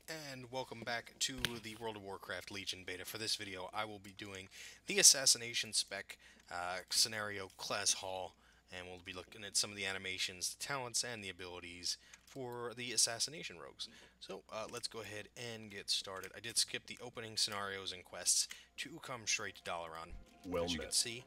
And welcome back to the World of Warcraft Legion beta. For this video, I will be doing the Assassination spec scenario class hall, and we'll be looking at some of the animations, the talents, and the abilities for the Assassination rogues. So let's go ahead and get started. I did skip the opening scenarios and quests to come straight to Dalaran. Well As you met. can see,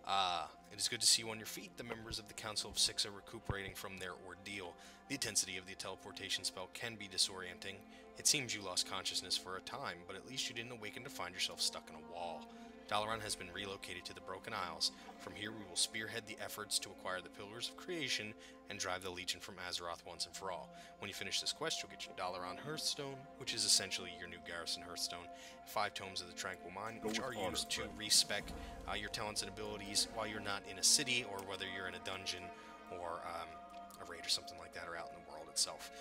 it is good to see you on your feet. The members of the Council of Six are recuperating from their ordeal. The intensity of the teleportation spell can be disorienting. It seems you lost consciousness for a time, but at least you didn't awaken to find yourself stuck in a wall. Dalaran has been relocated to the Broken Isles. From here we will spearhead the efforts to acquire the Pillars of Creation and drive the Legion from Azeroth once and for all. When you finish this quest, you'll get your Dalaran Hearthstone, which is essentially your new Garrison Hearthstone, 5 Tomes of the Tranquil Mind, which are used to respec your talents and abilities while you're not in a city, or whether you're in a dungeon or a raid or something like that, or out in the world itself.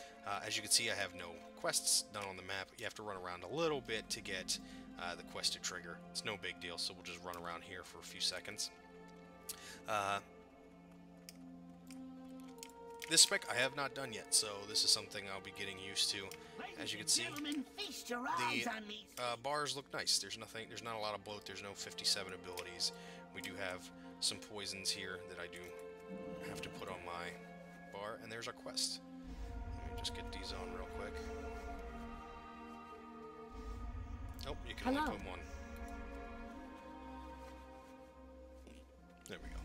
As you can see, I have no quests done on the map. You have to run around a little bit to get the quest to trigger. It's no big deal, so we'll just run around here for a few seconds. This spec I have not done yet, so this is something I'll be getting used to. As you can see, the bars look nice. There's not a lot of bloat. There's no 57 abilities. We do have some poisons here that I do have to put on my bar, and there's our quest. Let me just get these on real quick. Oh, you can only put one. There we go.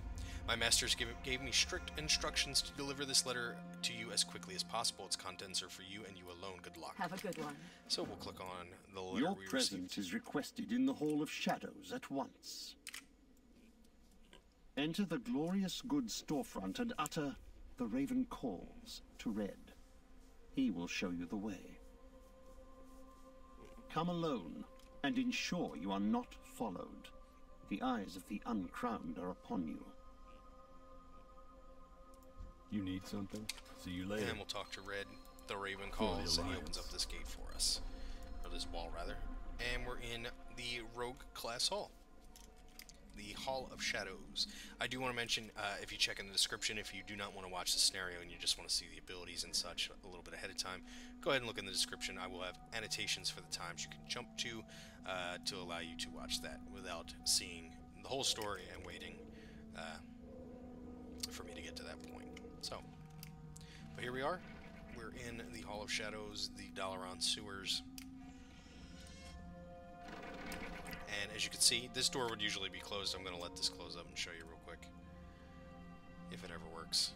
My masters gave me strict instructions to deliver this letter to you as quickly as possible. Its contents are for you and you alone. Good luck. Have a good one. So we'll click on the letter Your we presence received. is requested in the Hall of Shadows at once. Enter the glorious goods storefront and utter "The Raven calls" to Red. He will show you the way. Come alone and ensure you are not followed. The eyes of the uncrowned are upon you. You need something? See you later. And we'll talk to Red. The Raven calls, and he opens up this gate for us. Or this wall, rather. And we're in the Rogue class hall. The Hall of Shadows. I do want to mention, if you check in the description, if you do not want to watch the scenario and you just want to see the abilities and such a little bit ahead of time, go ahead and look in the description. I will have annotations for the times you can jump to allow you to watch that without seeing the whole story and waiting for me to get to that point. So, but here we are. We're in the Hall of Shadows, the Dalaran sewers. And as you can see, this door would usually be closed. I'm going to let this close up and show you real quick. If it ever works.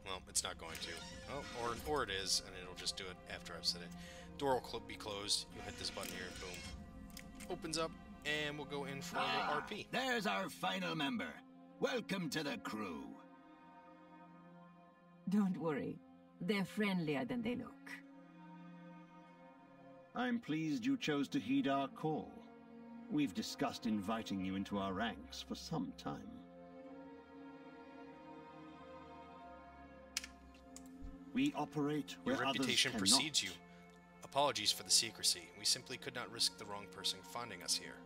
Well, it's not going to. Oh, or it is, and it'll just do it after I've said it. Door will be closed. You'll hit this button here, boom. Opens up, and we'll go in for the RP. There's our final member. Welcome to the crew. Don't worry. They're friendlier than they look. I'm pleased you chose to heed our call. We've discussed inviting you into our ranks for some time. We operate where Your others reputation cannot. precedes you. Apologies for the secrecy. We simply could not risk the wrong person finding us here.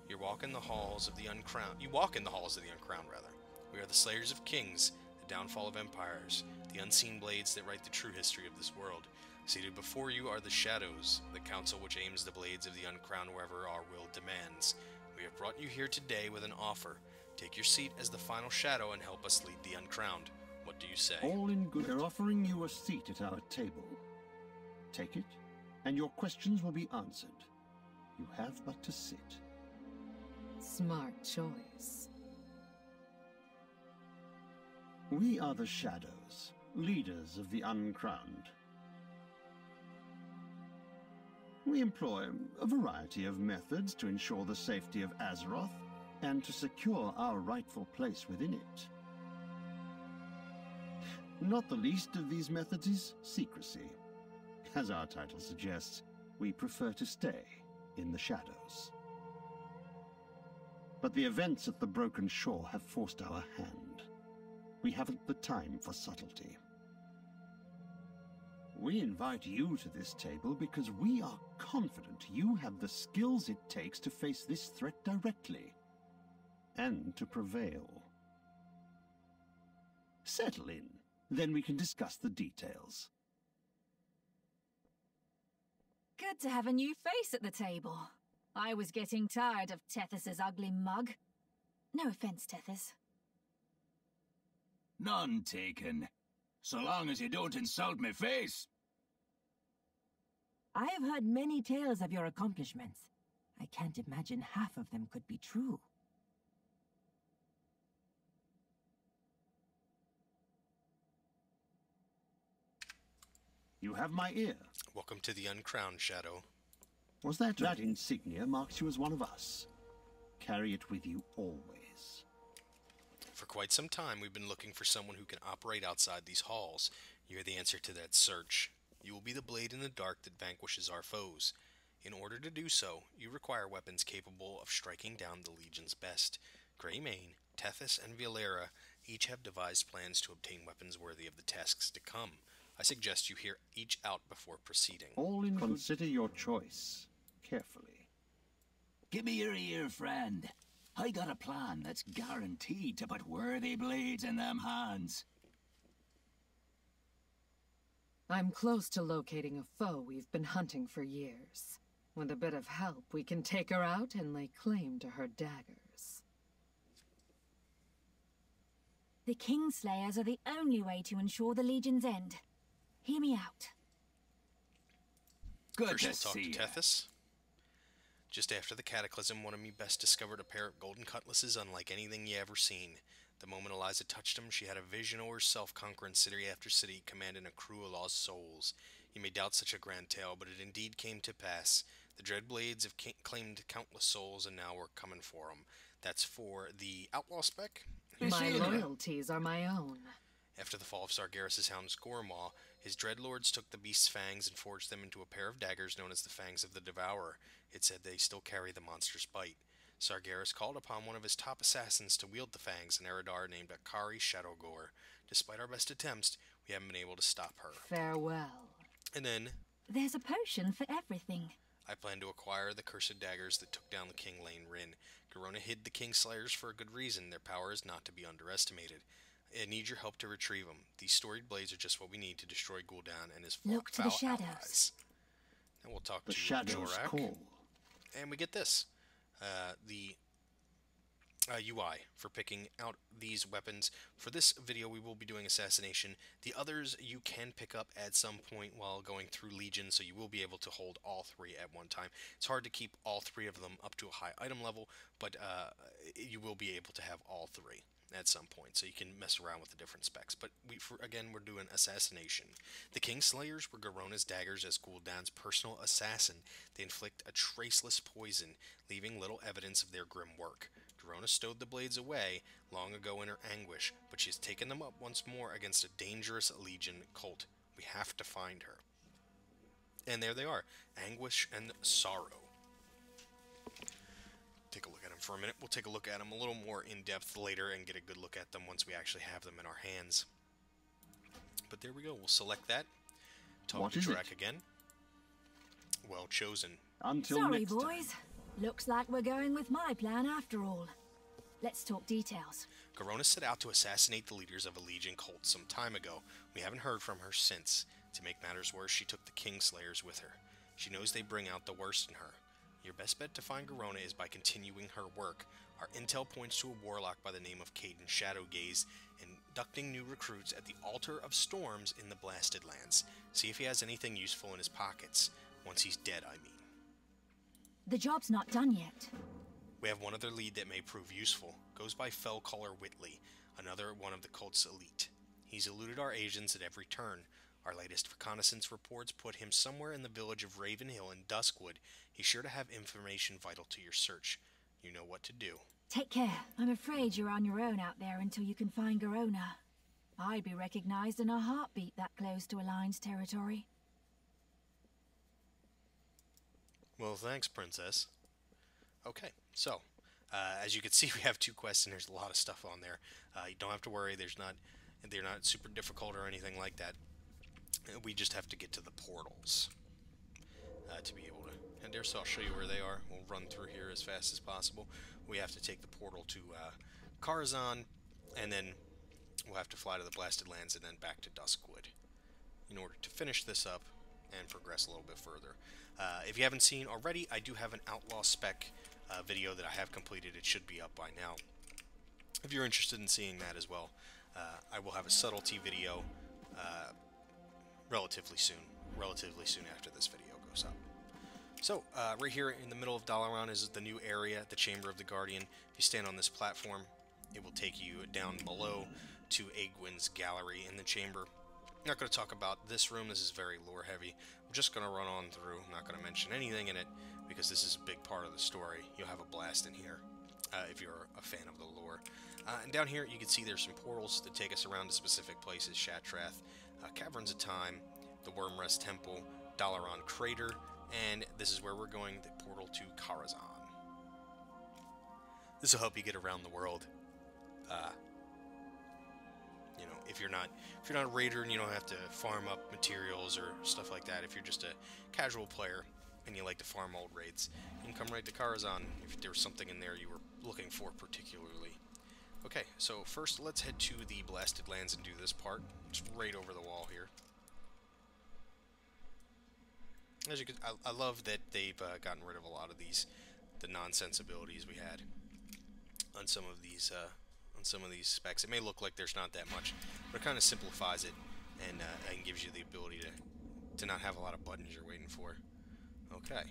You walk in the halls of the uncrowned. Rather. We are the slayers of kings, the downfall of empires, the unseen blades that write the true history of this world. Seated before you are the Shadows, the council which aims the blades of the uncrowned wherever our will demands. We have brought you here today with an offer. Take your seat as the final Shadow and help us lead the uncrowned. What do you say? All in good. We're offering you a seat at our table. Take it, and your questions will be answered. You have but to sit. Smart choice. We are the Shadows, leaders of the uncrowned. We employ a variety of methods to ensure the safety of Azeroth and to secure our rightful place within it. Not the least of these methods is secrecy. As our title suggests, we prefer to stay in the shadows. But the events at the Broken Shore have forced our hand. We haven't the time for subtlety. We invite you to this table because we are confident you have the skills it takes to face this threat directly, and to prevail. Settle in, then we can discuss the details. Good to have a new face at the table. I was getting tired of Tethys's ugly mug. No offense, Tethys. None taken. So long as you don't insult me face. I have heard many tales of your accomplishments. I can't imagine half of them could be true. You have my ear. Welcome to the Uncrowned, Shadow. Was that insignia marks you as one of us? Carry it with you always. For quite some time, we've been looking for someone who can operate outside these halls. You're the answer to that search. You will be the blade in the dark that vanquishes our foes. In order to do so, you require weapons capable of striking down the Legion's best. Greymane, Tethys, and Valera each have devised plans to obtain weapons worthy of the tasks to come. I suggest you hear each out before proceeding. Consider your choice carefully. Give me your ear, friend. I got a plan that's guaranteed to put worthy blades in them hands. I'm close to locating a foe we've been hunting for years. With a bit of help, we can take her out and lay claim to her daggers. The Kingslayers are the only way to ensure the Legion's end. Hear me out. Good First, to we'll talk see to ya. Tethys. Just after the Cataclysm, one of me best discovered a pair of golden cutlasses unlike anything you ever seen. The moment Eliza touched them, she had a vision of herself conquering city after city, commanding a crew of lost souls. You may doubt such a grand tale, but it indeed came to pass. The dread blades have claimed countless souls, and now we're coming for them. That's for the Outlaw spec. My loyalties are my own. After the fall of Sargeras' hound Scormaw, his dreadlords took the beast's fangs and forged them into a pair of daggers known as the Fangs of the Devourer. It said they still carry the monster's bite. Sargeras called upon one of his top assassins to wield the fangs, an Eridar named Akari Shadowgore. Despite our best attempts, we haven't been able to stop her. Farewell. And then, There's a potion for everything. I plan to acquire the cursed daggers that took down the King Lane Rin. Garona hid the Kingslayers for a good reason. Their power is not to be underestimated. I need your help to retrieve them. These storied blades are just what we need to destroy Gul'dan and his Look to the foul shadows. allies. Now we'll talk The to shadows Jorak. call. And we get this. The UI for picking out these weapons. For this video, we will be doing Assassination. The others you can pick up at some point while going through Legion, so you will be able to hold all three at one time. It's hard to keep all three of them up to a high item level, but you will be able to have all three at some point, so you can mess around with the different specs. But again, we're doing Assassination. The Kingslayers were Garona's daggers as Gul'dan's personal assassin. They inflict a traceless poison, leaving little evidence of their grim work. Garona stowed the blades away long ago in her anguish, but she's taken them up once more against a dangerous Legion cult. We have to find her. And there they are, Anguish and Sorrow. Take a look at them for a minute. We'll take a look at them a little more in depth later and get a good look at them once we actually have them in our hands. But there we go. We'll select that. Talk What to is Drac it? again. Well chosen. Until Sorry, next boys. time. Looks like we're going with my plan after all. Let's talk details. Garona set out to assassinate the leaders of a Legion cult some time ago. We haven't heard from her since. To make matters worse, she took the Kingslayers with her. She knows they bring out the worst in her. Your best bet to find Garona is by continuing her work. Our intel points to a warlock by the name of Caden Shadowgaze, inducting new recruits at the Altar of Storms in the Blasted Lands. See if he has anything useful in his pockets. Once he's dead, I mean. The job's not done yet. We have one other lead that may prove useful. Goes by Fellcaller Whitley, another one of the cult's elite. He's eluded our agents at every turn. Our latest reconnaissance reports put him somewhere in the village of Ravenhill in Duskwood. He's sure to have information vital to your search. You know what to do. Take care. I'm afraid you're on your own out there until you can find Garona. I'd be recognized in a heartbeat that close to Align's territory. Well, thanks, Princess. Okay, so, as you can see, we have 2 quests, and there's a lot of stuff on there. You don't have to worry, they're not super difficult or anything like that. We just have to get to the portals to be able to... And there, so I'll show you where they are. We'll run through here as fast as possible. We have to take the portal to Karazhan, and then we'll have to fly to the Blasted Lands and then back to Duskwood. In order to finish this up, and progress a little bit further. If you haven't seen already, I do have an Outlaw spec video that I have completed. It should be up by now. If you're interested in seeing that as well, I will have a subtlety video relatively soon after this video goes up. So, right here in the middle of Dalaran is the new area, the Chamber of the Guardian. If you stand on this platform, it will take you down below to Egwin's gallery in the chamber. I'm not going to talk about this room. This is very lore heavy. I'm just going to run on through. I'm not going to mention anything in it because this is a big part of the story. You'll have a blast in here if you're a fan of the lore. And down here you can see there's some portals that take us around to specific places. Shatrath, Caverns of Time, the Wormrest Temple, Dalaran Crater, and this is where we're going, the portal to Karazhan. This will help you get around the world. You know, if you're not a raider and you don't have to farm up materials or stuff like that, if you're just a casual player and you like to farm old raids, you can come right to Karazhan if there was something in there you were looking for particularly. Okay, so first let's head to the Blasted Lands and do this part. It's right over the wall here. As you can, I love that they've gotten rid of a lot of the nonsense abilities we had on some of these specs. It may look like there's not that much, but it kind of simplifies it and gives you the ability to not have a lot of buttons you're waiting for. Okay.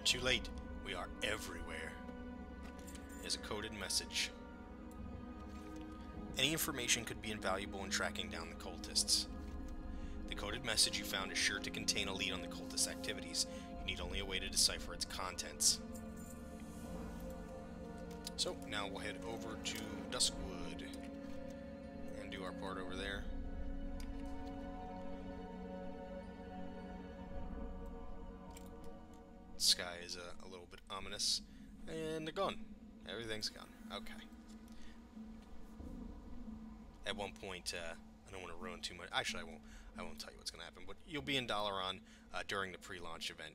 Too late. We are everywhere. There's a coded message. Any information could be invaluable in tracking down the cultists. The coded message you found is sure to contain a lead on the cultist activities. You need only a way to decipher its contents. So, now we'll head over to Duskwood and do our part over there. Sky is a little bit ominous, and they're gone. Everything's gone. Okay. At one point, I don't want to ruin too much. Actually, I won't tell you what's going to happen. But you'll be in Dalaran during the pre-launch event,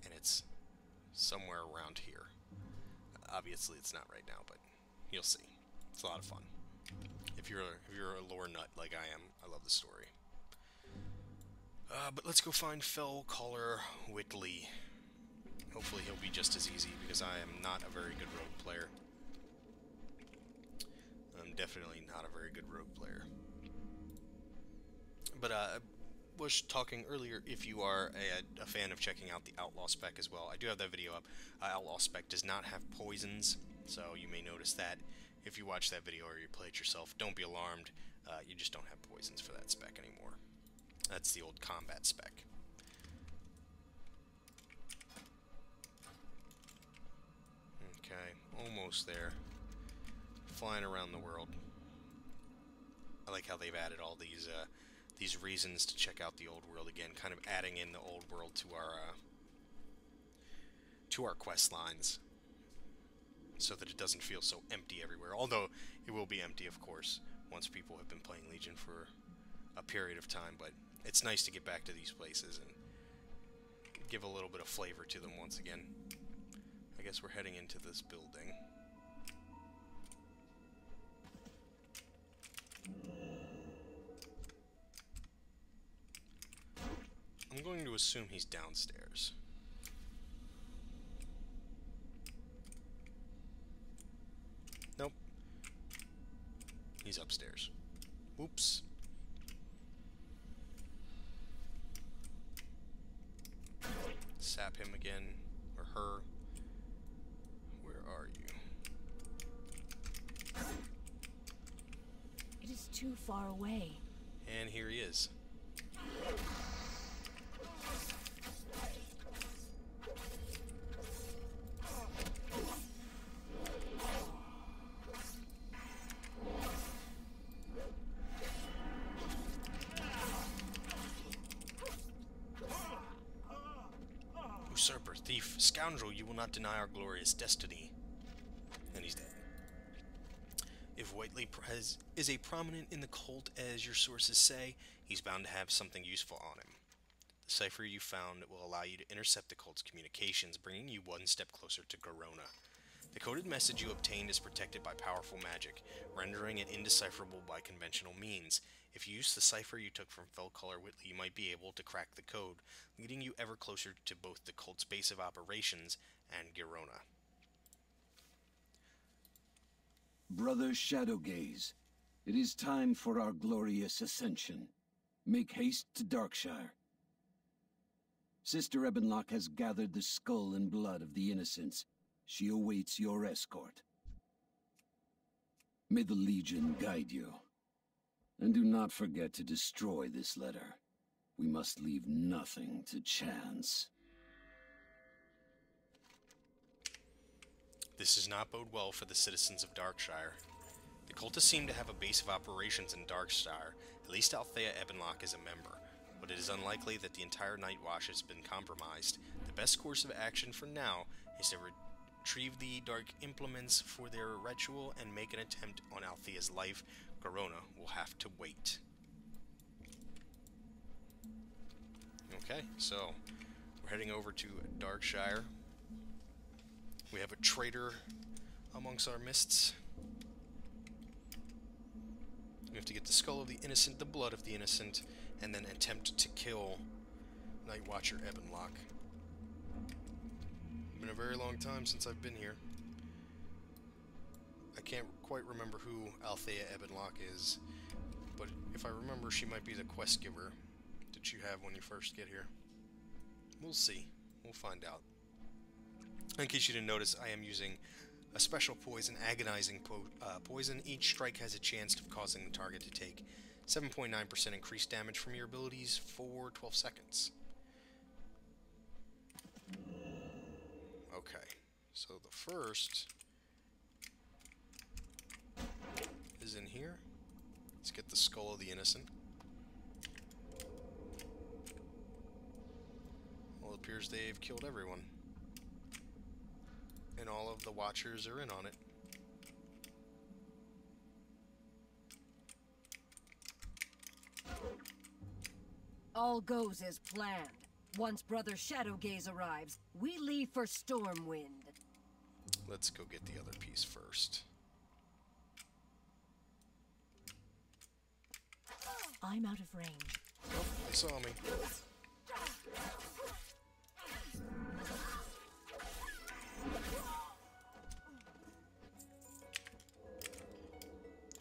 and it's somewhere around here. Obviously, it's not right now, but you'll see. It's a lot of fun. If you're a lore nut like I am, I love the story. But let's go find Fell Caller Whitley. Hopefully he'll be just as easy, because I am not a very good rogue player. I'm definitely not a very good rogue player. But I was talking earlier, if you are a fan of checking out the Outlaw spec as well, I do have that video up. Outlaw spec does not have poisons, so you may notice that if you watch that video or you play it yourself. Don't be alarmed, you just don't have poisons for that spec anymore. That's the old combat spec. Okay, almost there. Flying around the world. I like how they've added all these reasons to check out the old world again, kind of adding in the old world to our quest lines, so that it doesn't feel so empty everywhere. Although it will be empty, of course, once people have been playing Legion for a period of time, but it's nice to get back to these places and give a little bit of flavor to them once again. I guess we're heading into this building. I'm going to assume he's downstairs. Nope. He's upstairs. Oops. Sap him again, or her. Where are you? It is too far away. And here he is. Usurper, thief, Scoundrel, you will not deny our glorious destiny. And he's dead. If Whiteley is a prominent in the cult, as your sources say, he's bound to have something useful on him. The cipher you found will allow you to intercept the cult's communications, bringing you one step closer to Garona. The coded message you obtained is protected by powerful magic, rendering it indecipherable by conventional means. If you use the cipher you took from Felcolor Whitley, you might be able to crack the code, leading you ever closer to both the cult's base of operations and Garona. Brother Shadowgaze, it is time for our glorious ascension. Make haste to Darkshire. Sister Ebonlock has gathered the skull and blood of the innocents. She awaits your escort. May the Legion guide you. And do not forget to destroy this letter. We must leave nothing to chance. This does not bode well for the citizens of Darkshire. The cultists seem to have a base of operations in Darkshire. At least Althea Ebonlock is a member, but it is unlikely that the entire Night Watch has been compromised. The best course of action for now is to retrieve the dark implements for their ritual and make an attempt on Althea's life. Garona will have to wait. Okay, so we're heading over to Darkshire. We have a traitor amongst our midst. We have to get the skull of the innocent, the blood of the innocent, and then attempt to kill Night Watcher Ebonlock. It's been a very long time since I've been here. I can't quite remember who Althea Ebonlock is, but if I remember, she might be the quest giver that you have when you first get here. We'll see. We'll find out. In case you didn't notice, I am using a special poison, agonizing poison. Each strike has a chance of causing the target to take 7.9% increased damage from your abilities for 12 seconds. Okay, so the first is in here. Let's get the skull of the innocent. Well, it appears they've killed everyone. And all of the Watchers are in on it. All goes as planned. Once Brother Shadowgaze arrives, we leave for Stormwind. Let's go get the other piece first. I'm out of range. Oh, they saw me.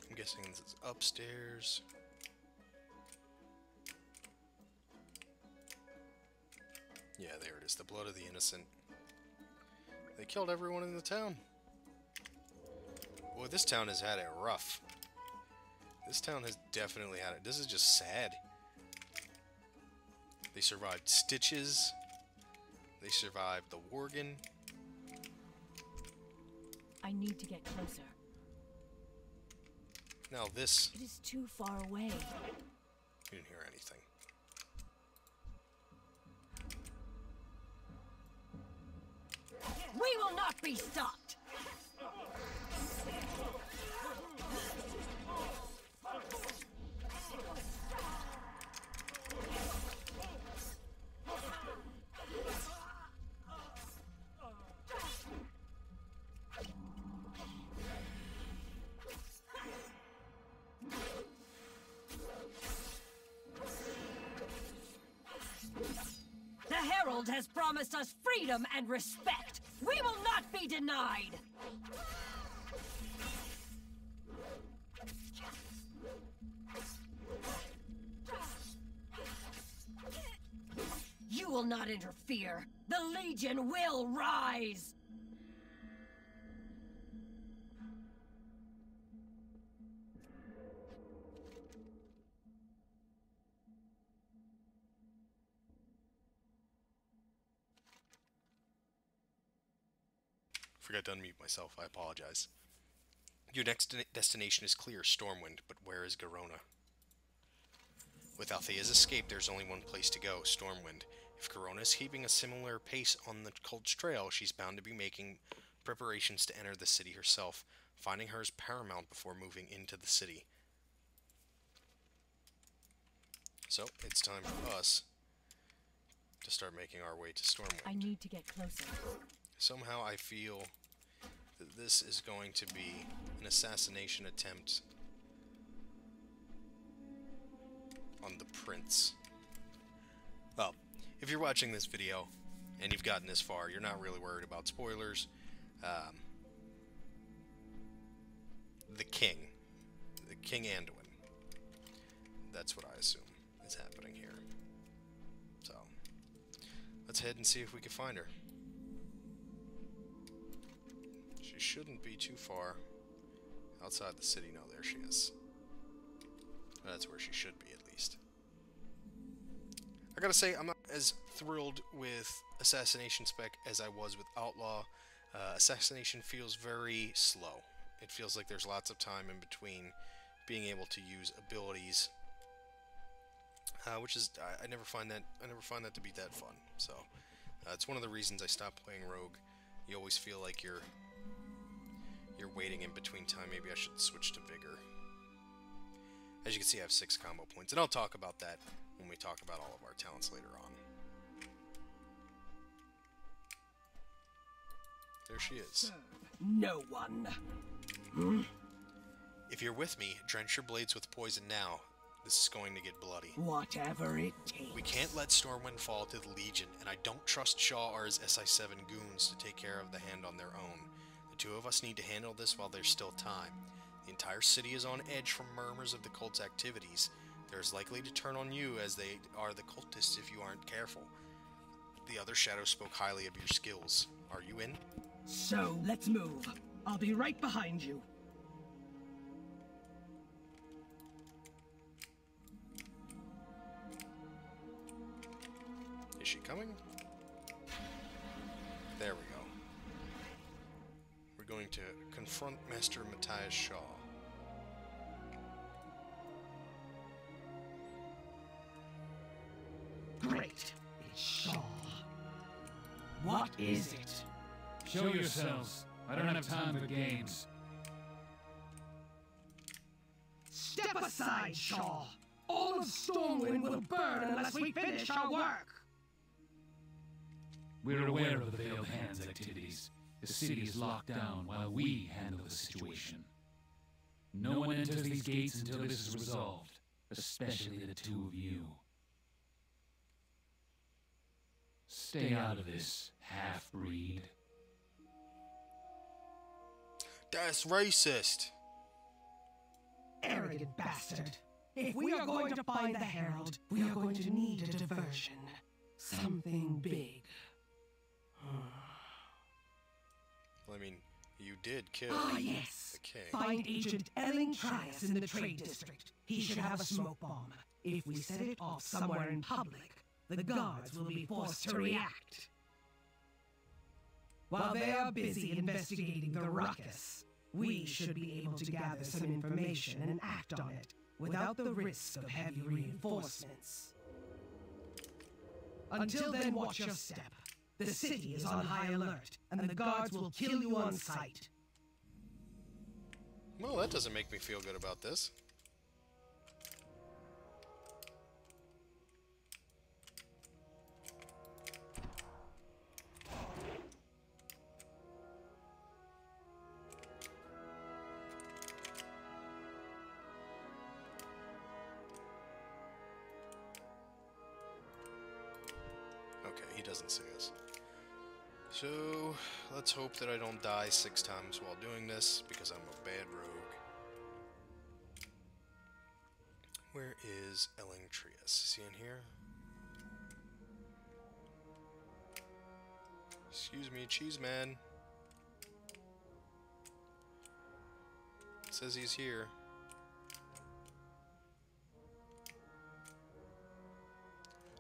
I'm guessing this is upstairs. Yeah, there it is. The blood of the innocent. They killed everyone in the town. Boy, this town has had it rough. This town has definitely had it. This is just sad. They survived Stitches. They survived the Worgen. I need to get closer. Now this... It is too far away. You didn't hear anything. We will not be stopped! The Herald has promised us freedom and respect. We will not be denied! You will not interfere. The Legion will rise! Forgot to unmute myself. I apologize. Your next destination is clear, Stormwind, but where is Garona? With Althea's escape, there's only one place to go, Stormwind. If Corona is keeping a similar pace on the cult's trail, she's bound to be making preparations to enter the city herself. Finding her is paramount before moving into the city. So, it's time for us to start making our way to Stormwind. I need to get closer. Somehow I feel that this is going to be an assassination attempt on the prince. Well, if you're watching this video and you've gotten this far, you're not really worried about spoilers. The king Anduin. That's what I assume is happening here. So, let's head and see if we can find her. She shouldn't be too far outside the city. No, there she is. That's where she should be, at least. I gotta say, I'm not as thrilled with Assassination Spec as I was with Outlaw. Assassination feels very slow. It feels like there's lots of time in between being able to use abilities, which is I never find that to be that fun. So it's one of the reasons I stopped playing Rogue. You always feel like you're waiting in between time. Maybe I should switch to Vigor. As you can see, I have 6 combo points, and I'll talk about that when we talk about all of our talents later on. There she is. No one. If you're with me, drench your blades with poison now. This is going to get bloody. Whatever it takes. We can't let Stormwind fall to the Legion, and I don't trust Shaw or his SI-7 goons to take care of the Hand on their own. The 2 of us need to handle this while there's still time. The entire city is on edge from murmurs of the cult's activities. They're as likely to turn on you as they are the cultists if you aren't careful. The other shadows spoke highly of your skills. Are you in? So, let's move. I'll be right behind you. Is she coming? There we go. We're going to confront Master Matthias Shaw. Great. It's Shaw. What is it? Show yourselves. I don't have time for games. Step aside, Shaw. All of Stormwind will burn unless we finish our work. We're aware of the Veiled Hand's activities. The city is locked down while we handle the situation. No one enters these gates until this is resolved, especially the 2 of you. Stay out of this, half-breed. That's racist! Arrogant bastard. If we are going to find the Herald, we are going to need a diversion. Something big. Well, I mean, you did kill Yes. the king. Find Agent Elling Trias in the Trade District. He should have a smoke bomb. If we set it off somewhere in public, the guards will be forced to react. While they are busy investigating the ruckus, we should be able to gather some information and act on it without the risk of heavy reinforcements. Until then, watch your step. The city is on high alert, and the guards will kill you on sight. Well, that doesn't make me feel good about this. Okay, he doesn't see us. So, let's hope that I don't die 6 times while doing this, because I'm a bad rogue. Where is Elling Trias? Is he in here? Excuse me, cheese man. It says he's here.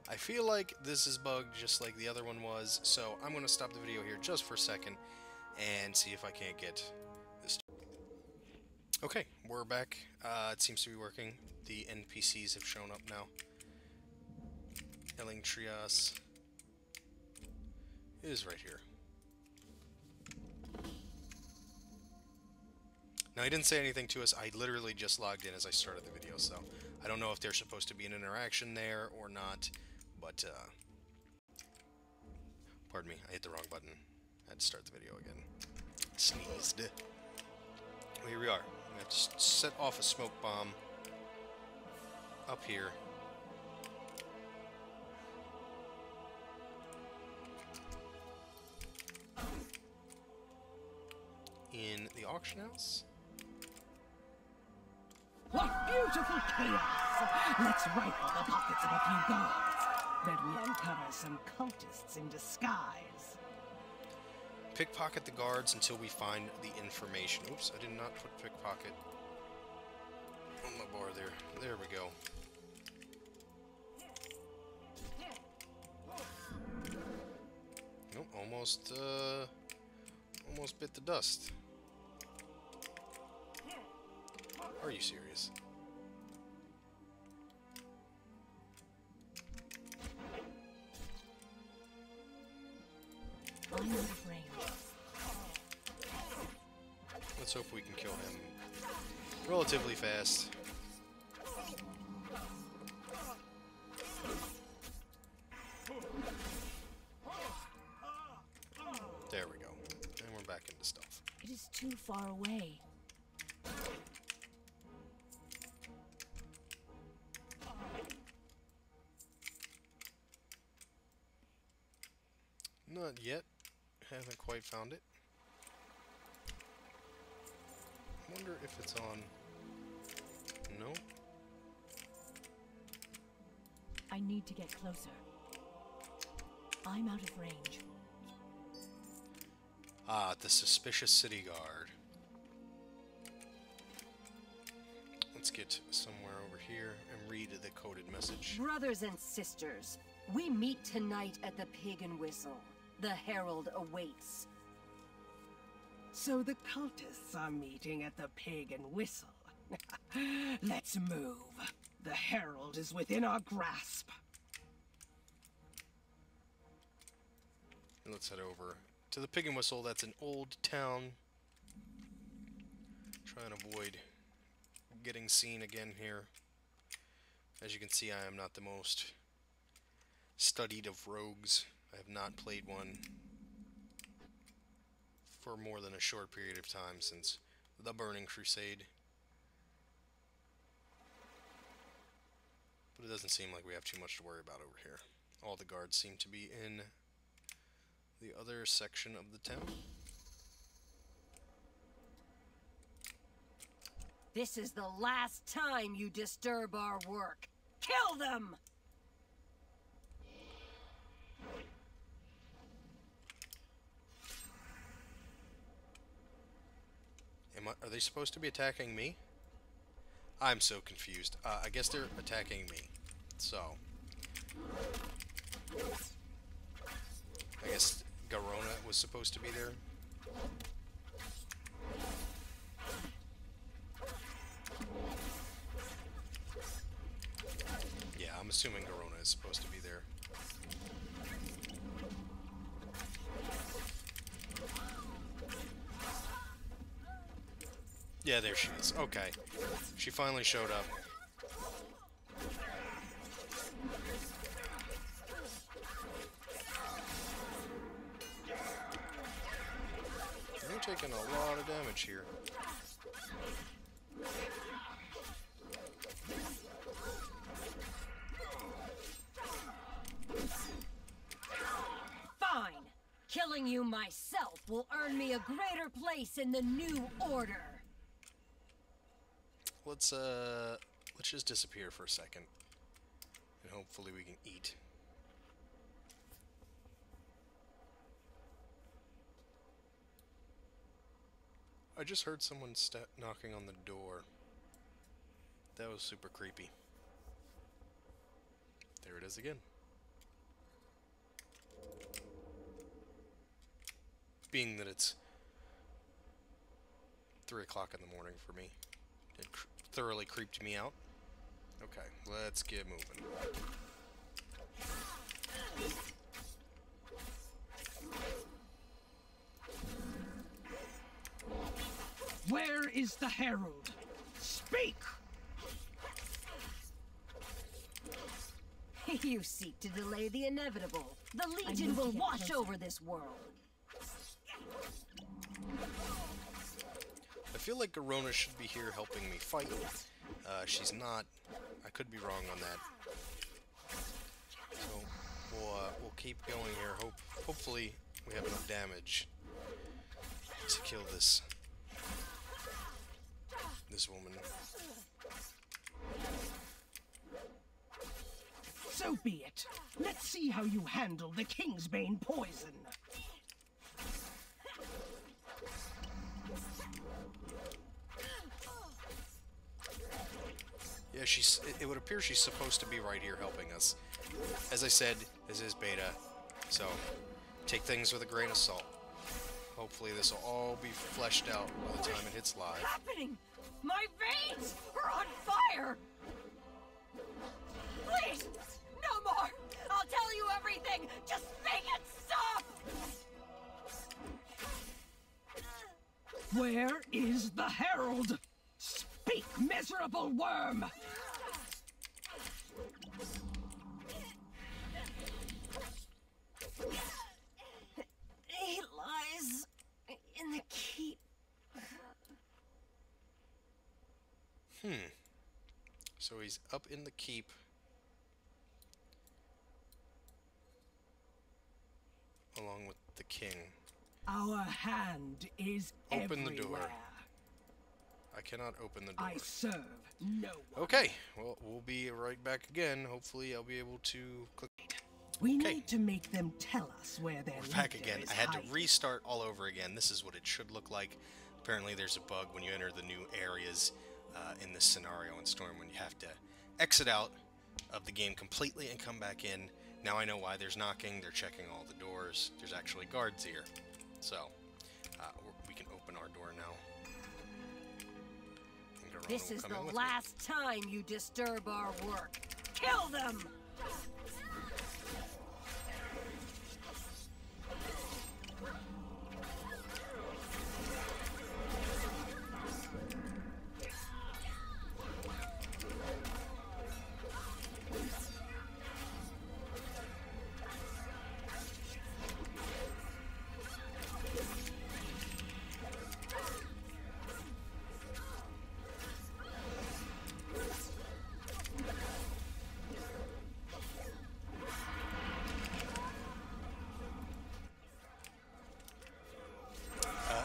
I feel like this is bugged just like the other one was, so I'm going to stop the video here just for a second and see if I can't get this. Okay, we're back. It seems to be working. The NPCs have shown up now. Elling Trias. is right here. Now, he didn't say anything to us. I literally just logged in as I started the video, so I don't know if there's supposed to be an interaction there or not, but, pardon me, I hit the wrong button. I had to start the video again. Sneezed. Well, here we are. We have to set off a smoke bomb up here. In the auction house? What beautiful chaos! Let's rifle the pockets of a few guards. Then we uncover some cultists in disguise. Pickpocket the guards until we find the information. Oops, I did not put pickpocket on my bar there. There we go. Nope, almost bit the dust. Are you serious? I'm not afraid. Let's hope we can kill him relatively fast. There we go. And we're back into stealth. It is too far away. Not yet. Haven't quite found it. Wonder if it's on. No. I need to get closer. I'm out of range. Ah, the suspicious city guard. Let's get somewhere over here and read the coded message. Brothers and sisters, we meet tonight at the Pig and Whistle. The Herald awaits. So the cultists are meeting at the Pig and Whistle. Let's move. The Herald is within our grasp. Let's head over to the Pig and Whistle. That's an old town. Try and avoid getting seen again here. As you can see, I am not the most studied of rogues. I have not played one for more than a short period of time since the Burning Crusade. But it doesn't seem like we have too much to worry about over here. All the guards seem to be in the other section of the town. This is the last time you disturb our work. Kill them! Are they supposed to be attacking me? I'm so confused. I guess they're attacking me. So. I guess Garona was supposed to be there. Yeah, I'm assuming Garona is supposed to be there. Yeah, there she is. Okay. She finally showed up. You're taking a lot of damage here. Fine. Killing you myself will earn me a greater place in the new order. Let's just disappear for a second. And hopefully we can eat. I just heard someone knocking on the door. That was super creepy. There it is again. Being that it's 3 o'clock in the morning for me, it thoroughly creeped me out. Okay, let's get moving. is the Herald? Speak! You seek to delay the inevitable. The Legion will wash over this world. I feel like Garona should be here helping me fight. She's not. I could be wrong on that. So we'll keep going here. Hopefully we have enough damage to kill this woman. So be it. Let's see how you handle the Kingsbane poison. Yeah, it would appear she's supposed to be right here helping us. As I said, this is beta, so take things with a grain of salt. Hopefully this will all be fleshed out by the time it hits live. What's happening? My veins are on fire! Please! No more! I'll tell you everything! Just make it stop! Where is the Herald? Speak, miserable worm! He lies in the keep. So he's up in the keep. Along with the king. Our hand is Open the door. everywhere. I cannot open the door. I serve no one. Okay, well, we'll be right back again. Hopefully I'll be able to click. We need to make them tell us where their We're back leader again. is I had to hiding. restart all over again. This is what it should look like. Apparently there's a bug when you enter the new areas in this scenario in Storm when you have to exit out of the game completely and come back in. Now I know why there's knocking. They're checking all the doors. There's actually guards here. So, we can open our door now. And Garona This will is come the in with last time you disturb our work. Kill them!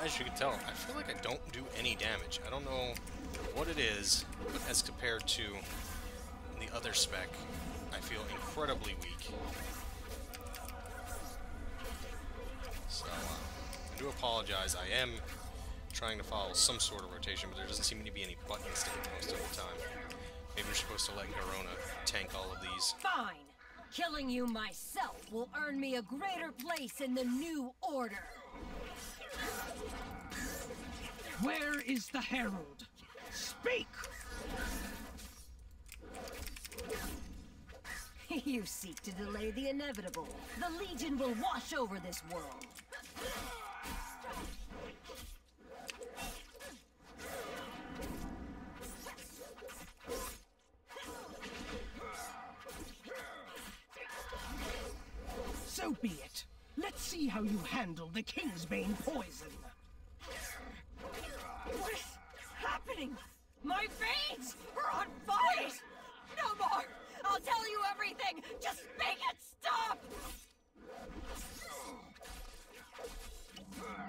As you can tell, I feel like I don't do any damage. I don't know what it is, but as compared to the other spec, I feel incredibly weak. So, I do apologize. I am trying to follow some sort of rotation, but there doesn't seem to be any buttons to hit most of the time. Maybe we're supposed to let Garona tank all of these. Fine! Killing you myself will earn me a greater place in the new order. Where is the Herald? Speak! You seek to delay the inevitable. The Legion will wash over this world. So be it. Let's see how you handle the Kingsbane poison. What is happening? My veins are on fire! No more! I'll tell you everything! Just make it stop!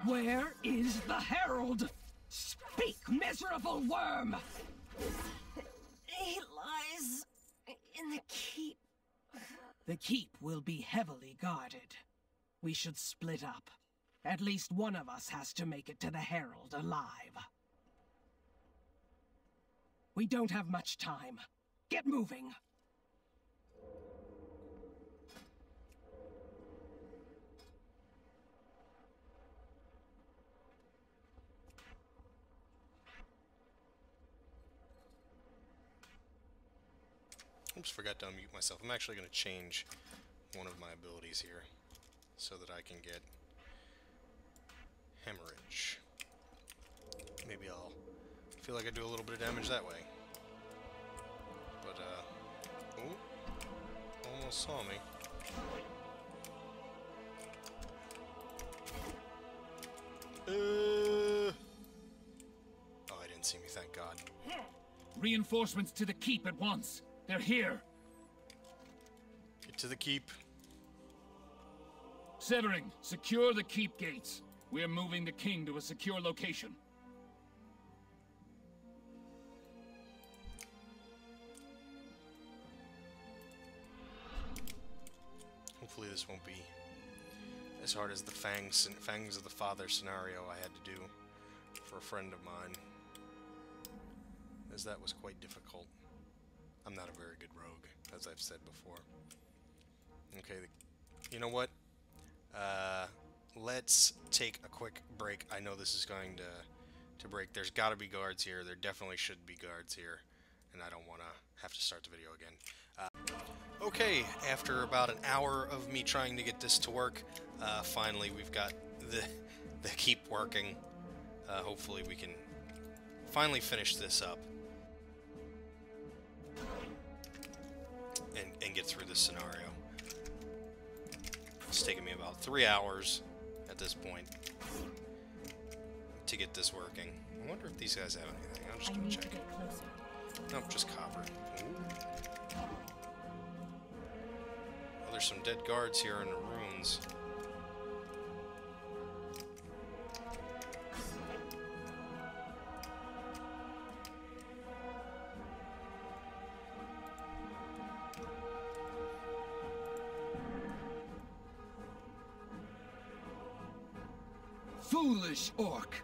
Where is the Herald? Speak, miserable worm! He lies in the keep. The keep will be heavily guarded. We should split up. At least one of us has to make it to the Herald alive. We don't have much time. Get moving! Oops, forgot to unmute myself. I'm actually going to change one of my abilities here so that I can get hemorrhage. Maybe I'll feel like I do a little bit of damage that way. But, ooh, almost saw me. Oh, I didn't see me, thank God. Reinforcements to the keep at once. They're here. Get to the keep. Severing, secure the keep gates. We're moving the king to a secure location. Hopefully this won't be as hard as the Fangs of the Father scenario I had to do for a friend of mine, as that was quite difficult. I'm not a very good rogue, as I've said before. Okay, you know what? Let's take a quick break. I know this is going to break. There's got to be guards here. There definitely should be guards here, and I don't want to have to start the video again. Okay, after about an hour of me trying to get this to work, finally we've got the keep working. Hopefully we can finally finish this up and get through this scenario. It's taken me about 3 hours at this point to get this working. I wonder if these guys have anything. I'm just gonna check. Nope, just copper. Ooh. Oh, there's some dead guards here in the ruins. Foolish orc!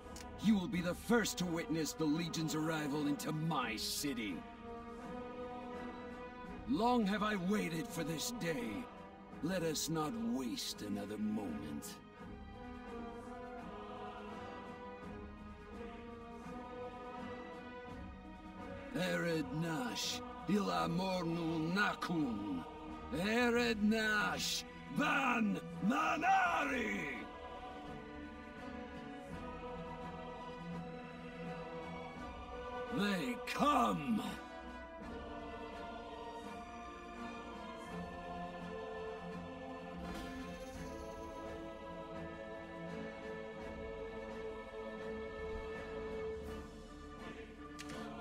You will be the first to witness the Legion's arrival into my city. Long have I waited for this day. Let us not waste another moment. Ered Nash, Ila Mornu Nakun. Ered Nash, Van Manari! They come!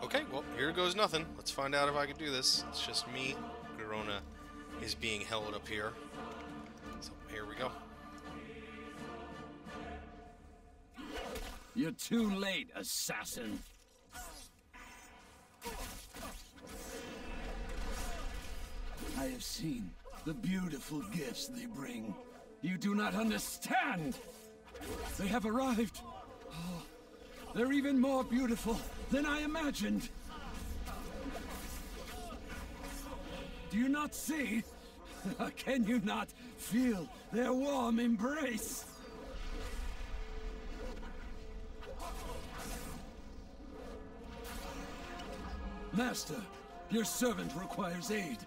Okay, well, here goes nothing. Let's find out if I can do this. It's just me. Garona is being held up here. So, here we go. You're too late, assassin. I have seen the beautiful gifts they bring. You do not understand! They have arrived! Oh, they're even more beautiful than I imagined! Do you not see? Can you not feel their warm embrace? Master, your servant requires aid.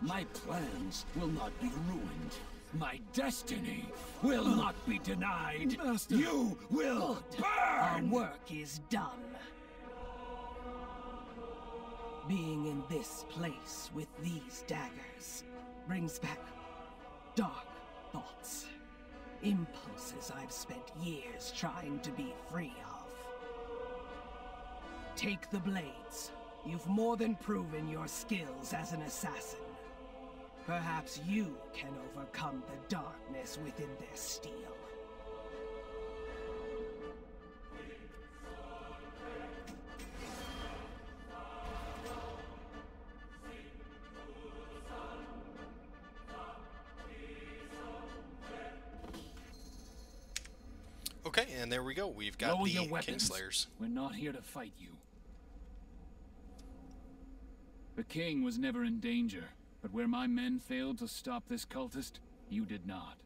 My plans will not be ruined. My destiny will not be denied. Master. You will burn! Our work is done. Being in this place with these daggers brings back dark thoughts. Impulses I've spent years trying to be free of. Take the blades. You've more than proven your skills as an assassin. Perhaps you can overcome the darkness within their steel. Okay, and there we go. We've got Lower the your weapons. Kingslayers. We're not here to fight you. The king was never in danger, but where my men failed to stop this cultist, you did not.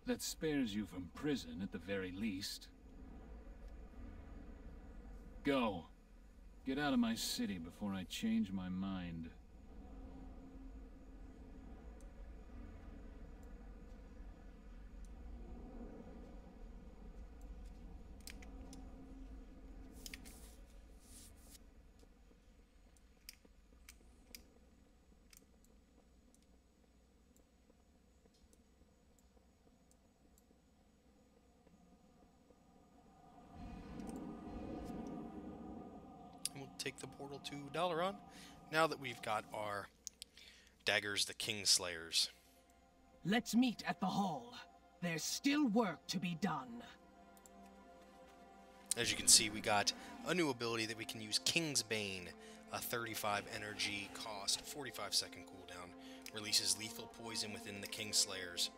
That spares you from prison at the very least. Go. Get out of my city before I change my mind. We'll take the portal to Dalaran. Now that we've got our daggers, the Kingslayers. Let's meet at the hall. There's still work to be done. As you can see, we got a new ability that we can use, Kingsbane, a 35 energy cost, 45-second cooldown, releases lethal poison within the Kingslayers,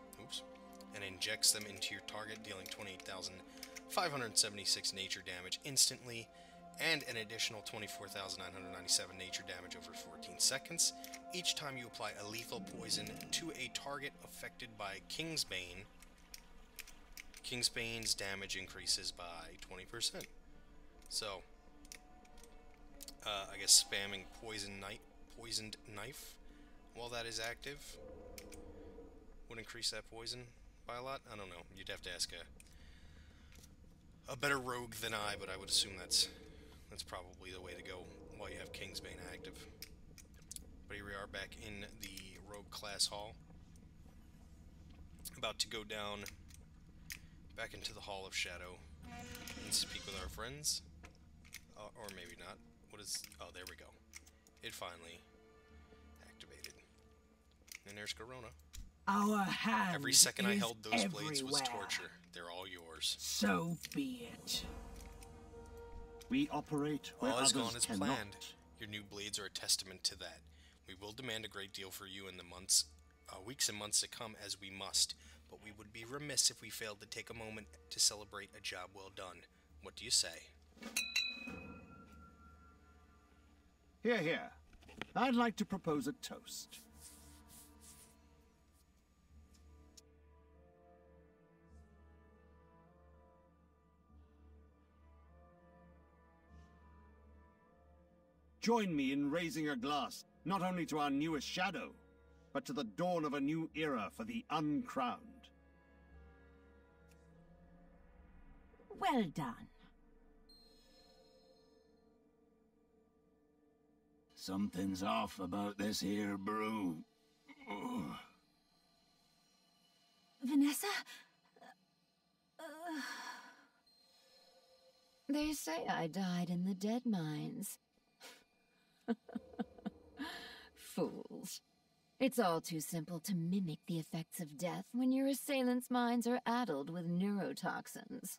and injects them into your target, dealing 28,576 nature damage instantly, and an additional 24,997 nature damage over 14 seconds. Each time you apply a lethal poison to a target affected by Kingsbane, Kingsbane's damage increases by 20%. So, I guess spamming poisoned knife while that is active would increase that poison by a lot. I don't know. You'd have to ask a better rogue than I, but I would assume that's probably the way to go while you have Kingsbane active. But here we are back in the rogue class hall, about to go down back into the Hall of Shadow and speak with our friends. Or maybe not. What is... Oh, there we go. It finally activated. And there's Corona. Our hand Every second I held those everywhere. blades was torture. They're all yours. So be it. We operate where All has others gone as cannot. planned. Your new blades are a testament to that. We will demand a great deal for you in the weeks and months to come, as we must. But we would be remiss if we failed to take a moment to celebrate a job well done. What do you say? Hear, hear. I'd like to propose a toast. Join me in raising a glass, not only to our newest shadow, but to the dawn of a new era for the uncrowned. Well done. Something's off about this here brew. Ugh. Vanessa? They say I died in the dead mines. Fools. It's all too simple to mimic the effects of death when your assailants' minds are addled with neurotoxins.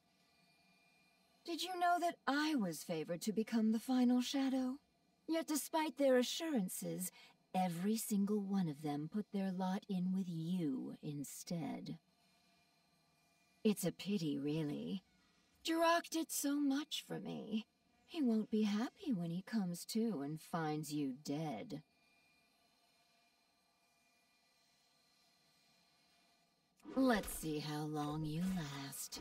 Did you know that I was favored to become the final shadow? Yet despite their assurances, every single one of them put their lot in with you instead. It's a pity, really. Jirok did so much for me. He won't be happy when he comes to and finds you dead. Let's see how long you last.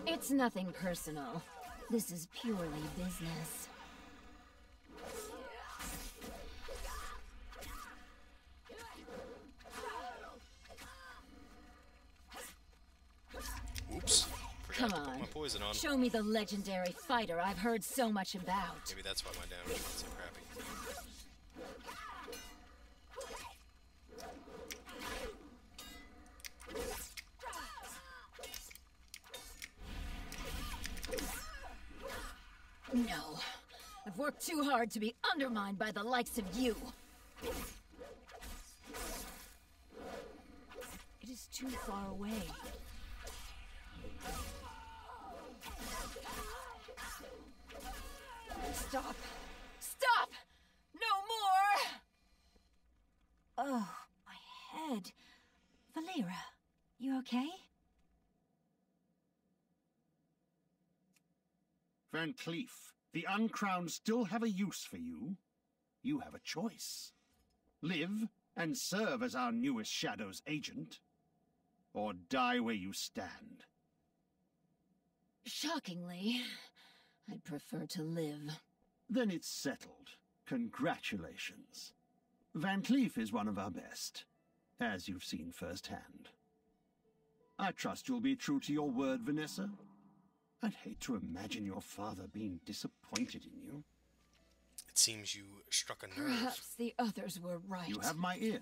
It's nothing personal. This is purely business. Oops. Come Forgot to put on. my poison on. Show me the legendary fighter I've heard so much about. Maybe that's why my damage went so crappy. No. I've worked too hard to be undermined by the likes of you. It is too far away. Stop! Stop! No more! Oh, my head. Valera, you okay? Van Cleef, the Uncrowned still have a use for you. You have a choice. Live and serve as our newest Shadow's agent, or die where you stand. Shockingly, I'd prefer to live. Then it's settled. Congratulations. Van Cleef is one of our best, as you've seen firsthand. I trust you'll be true to your word, Vanessa. I'd hate to imagine your father being disappointed in you. It seems you struck a nerve. Perhaps the others were right. You have my ear.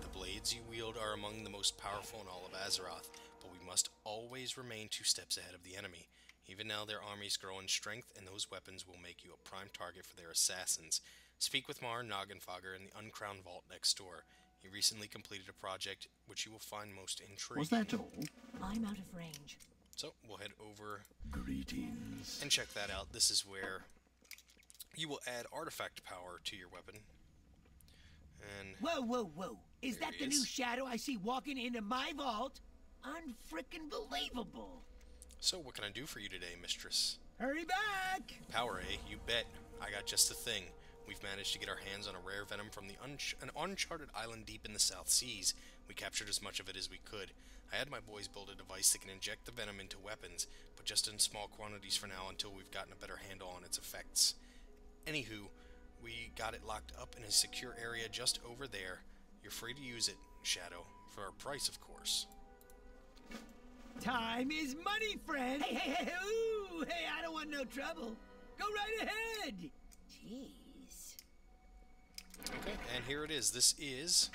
The blades you wield are among the most powerful in all of Azeroth, but we must always remain 2 steps ahead of the enemy. Even now their armies grow in strength, and those weapons will make you a prime target for their assassins. Speak with Mar Noggenfogger in the Uncrowned Vault next door. He recently completed a project which you will find most intriguing. Was that all? I'm out of range. So, we'll head over Greetings. and check that out. This is where you will add artifact power to your weapon. And whoa, whoa, whoa. Is there that he the is. new Shadow I see walking into my vault? Unfrickin' believable. so, what can I do for you today, mistress? Hurry back! Power, eh? You bet. I got just the thing. We've managed to get our hands on a rare venom from an uncharted island deep in the South Seas. We captured as much of it as we could. I had my boys build a device that can inject the venom into weapons, but just in small quantities for now until we've gotten a better handle on its effects. Anywho, we got it locked up in a secure area just over there. You're free to use it, Shadow, for a price, of course. Time is money, friend! Hey, ooh, hey, I don't want no trouble. Go right ahead! Jeez. Okay, and here it is. This is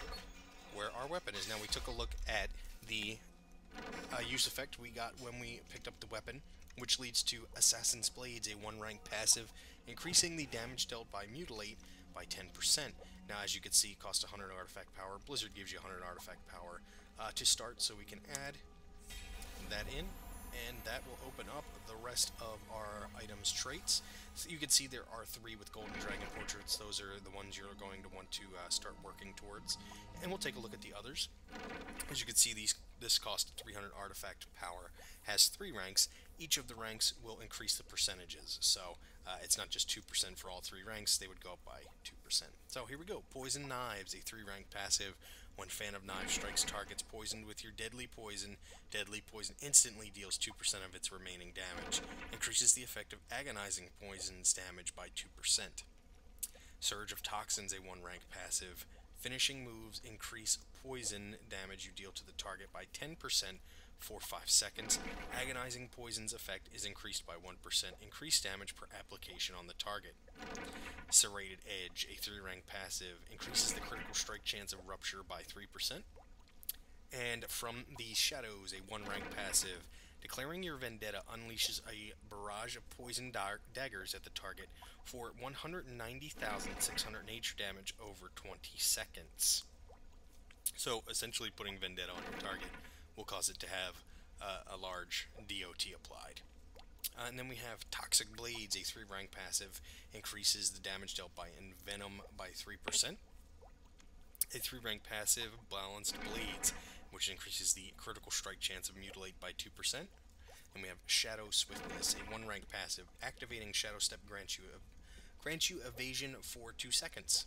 where our weapon is. Now, we took a look at the use effect we got when we picked up the weapon, which leads to Assassin's Blades, a 1-rank passive, increasing the damage dealt by Mutilate by 10%. Now, as you can see, cost 100 artifact power. Blizzard gives you 100 artifact power to start, so we can add that in, and that will open up the rest of our items traits. So you can see there are 3 with golden dragon portraits. Those are the ones you're going to want to start working towards, and we'll take a look at the others. As you can see, this costs 300 artifact power, has 3 ranks. Each of the ranks will increase the percentages, so it's not just 2% for all 3 ranks. They would go up by 2%. So here we go. Poison Knives, a 3-rank passive. When Fan of Knives strikes targets poisoned with your deadly poison instantly deals 2% of its remaining damage. Increases the effect of agonizing poison's damage by 2%. Surge of Toxins, a 1-rank passive. Finishing moves increase poison damage you deal to the target by 10% for 5 seconds. Agonizing Poison's effect is increased by 1%. Increased damage per application on the target. Serrated Edge, a 3-rank passive, increases the critical strike chance of rupture by 3%. And from the Shadows, a 1-rank passive, declaring your vendetta unleashes a barrage of poison daggers at the target for 190,600 nature damage over 20 seconds. So essentially putting vendetta on your target will cause it to have a large DOT applied. And then we have Toxic Blades, a 3-rank passive, increases the damage dealt by Envenom by 3%. A 3-rank passive, Balanced Blades, which increases the critical strike chance of Mutilate by 2%. And we have Shadow Swiftness, a 1-rank passive, activating Shadow Step grants you evasion for 2 seconds.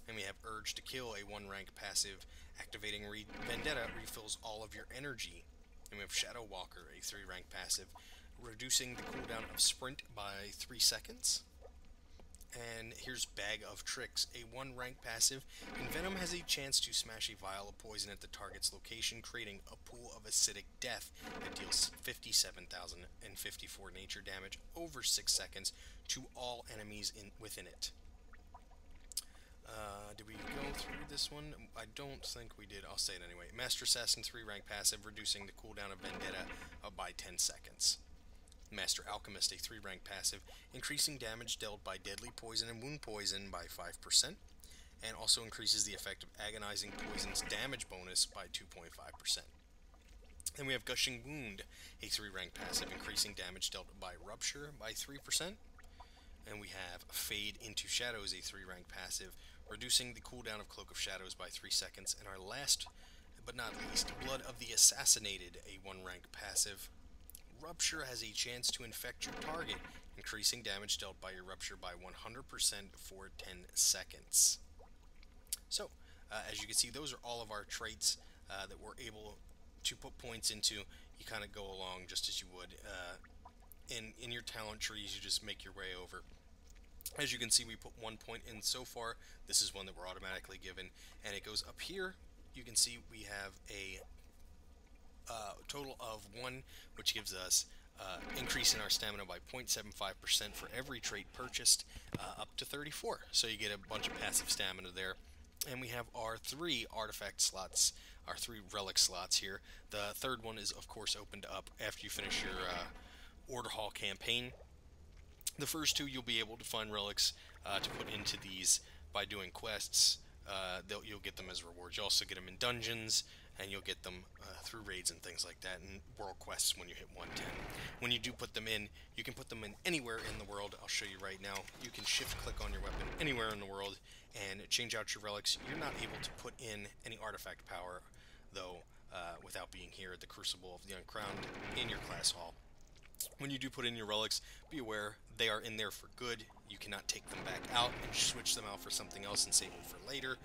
And we have Urge to Kill, a 1-rank passive, activating Vendetta refills all of your energy. And we have Shadow Walker, a 3-rank passive, reducing the cooldown of Sprint by 3 seconds. And here's Bag of Tricks, a 1-rank passive. Envenom has a chance to smash a vial of poison at the target's location, creating a pool of acidic death that deals 57,054 nature damage over 6 seconds to all enemies within it. Did we go through this one? I don't think we did. I'll say it anyway. Master Assassin 3-rank passive, reducing the cooldown of Vendetta by 10 seconds. Master Alchemist, a 3-rank passive, increasing damage dealt by deadly poison and wound poison by 5%, and also increases the effect of agonizing poison's damage bonus by 2.5%. Then we have Gushing Wound, a 3-rank passive, increasing damage dealt by rupture by 3%, And we have Fade into Shadows, a 3-rank passive, reducing the cooldown of Cloak of Shadows by 3 seconds. And our last, but not least, Blood of the Assassinated, a 1-rank passive. Rupture has a chance to infect your target, increasing damage dealt by your Rupture by 100% for 10 seconds. So, as you can see, those are all of our traits that we're able to put points into. You kind of go along just as you would. In your talent trees, you just make your way over. As you can see, we put 1 point in so far. This is one that we're automatically given, and it goes up here. You can see we have a total of 1, which gives us increase in our stamina by 0.75% for every trait purchased, up to 34. So you get a bunch of passive stamina there. And we have our 3 artifact slots, our 3 relic slots here. The third one is, of course, opened up after you finish your Order Hall campaign. The first 2 you'll be able to find relics to put into these by doing quests. You'll get them as rewards. You also get them in dungeons, and you'll get them through raids and things like that, and world quests when you hit 110. When you do put them in, you can put them in anywhere in the world. I'll show you right now. You can shift-click on your weapon anywhere in the world and change out your relics. You're not able to put in any artifact power, though, without being here at the Crucible of the Uncrowned in your class hall. When you do put in your relics, be aware they are in there for good. You cannot take them back out and switch them out for something else and save them for later.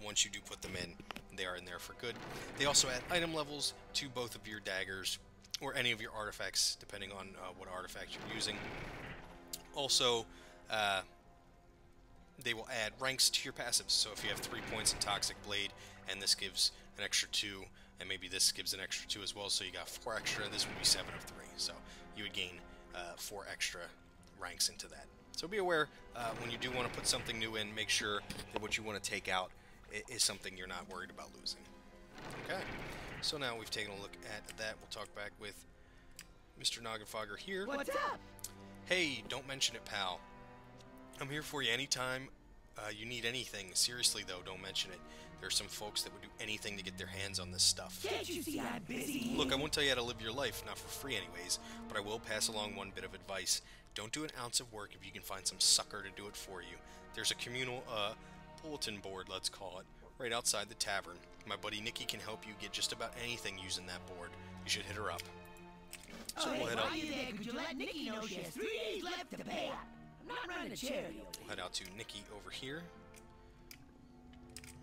Once you do put them in, they are in there for good. They also add item levels to both of your daggers or any of your artifacts, depending on what artifact you're using. Also, they will add ranks to your passives. So if you have 3 points in Toxic Blade, and this gives an extra 2, and maybe this gives an extra 2 as well, so you got 4 extra, this would be 7 of 3. So you would gain 4 extra ranks into that. So be aware, when you do want to put something new in, make sure that what you want to take out is something you're not worried about losing. Okay, so now we've taken a look at that. We'll talk back with Mr. Noggenfogger here. What's up? Hey, don't mention it, pal. I'm here for you anytime you need anything. Seriously, though, don't mention it. There are some folks that would do anything to get their hands on this stuff. Can't you see I'm busy? Look, I won't tell you how to live your life, not for free anyways, but I will pass along one bit of advice. Don't do an ounce of work if you can find some sucker to do it for you. There's a communal bulletin board, let's call it, right outside the tavern. My buddy Nikki can help you get just about anything using that board. You should hit her up. So we'll head out. While you're there, could you let Nikki know she has 3 days left to pay up? I'm not running a charity. We'll head out to Nikki over here.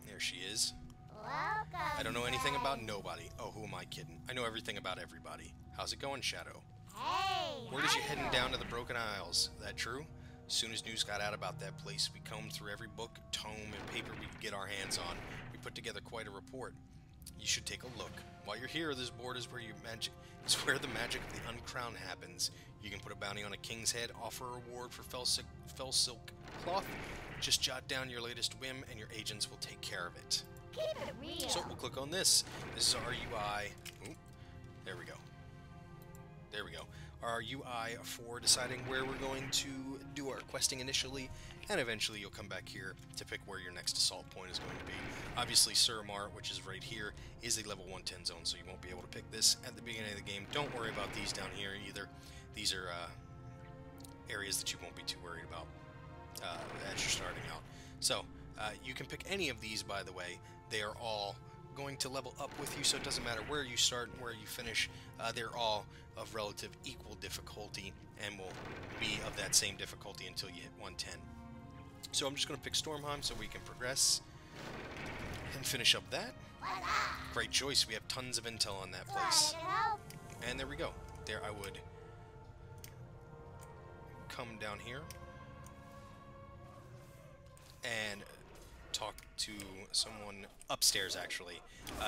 There she is. Welcome. I don't know anything about nobody. Oh, who am I kidding? I know everything about everybody. How's it going, Shadow? Hey. Word is you heading down to the Broken Isles. That true? As soon as news got out about that place, we combed through every book, tome, and paper we could get our hands on. We put together quite a report. You should take a look. While you're here, this board is where it's where the magic of the Uncrowned happens. You can put a bounty on a king's head, offer a reward for fell silk cloth. Just jot down your latest whim, and your agents will take care of it. Keep it real. So we'll click on this. This is our UI. Ooh, there we go. There we go. Our UI for deciding where we're going to do our questing initially, and eventually you'll come back here to pick where your next assault point is going to be. Obviously, Suramar, which is right here, is a level 110 zone, so you won't be able to pick this at the beginning of the game. Don't worry about these down here either. These are areas that you won't be too worried about as you're starting out. So, you can pick any of these, by the way. They are all going to level up with you, so it doesn't matter where you start and where you finish. They're all of relative equal difficulty and will be of that same difficulty until you hit 110. So I'm just going to pick Stormheim so we can progress and finish up that. Great choice. We have tons of intel on that place. And there we go. There I would come down here and talk to someone upstairs, actually,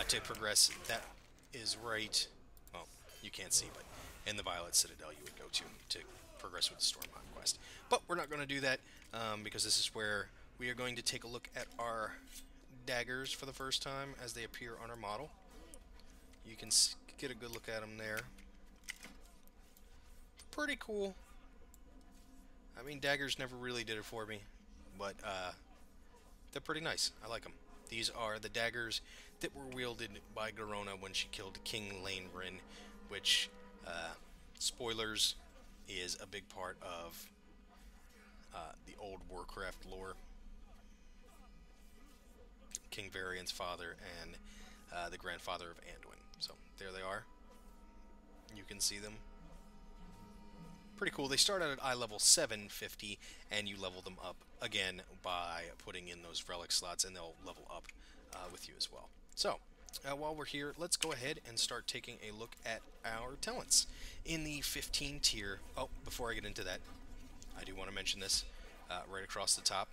to progress. That is right, well, you can't see, but in the Violet Citadel you would go to progress with the Stormheim quest. But we're not going to do that, because this is where we are going to take a look at our daggers for the first time as they appear on our model. You can get a good look at them there. Pretty cool. I mean, daggers never really did it for me, but they're pretty nice. I like them. These are the daggers that were wielded by Garona when she killed King Laenrin, which, spoilers, is a big part of old Warcraft lore. King Varian's father and the grandfather of Anduin. So there they are. You can see them. Pretty cool. They start out at eye level 750, and you level them up again by putting in those relic slots, and they'll level up with you as well. So while we're here, let's go ahead and start taking a look at our talents. In the 15 tier, oh, before I get into that, I do want to mention this right across the top.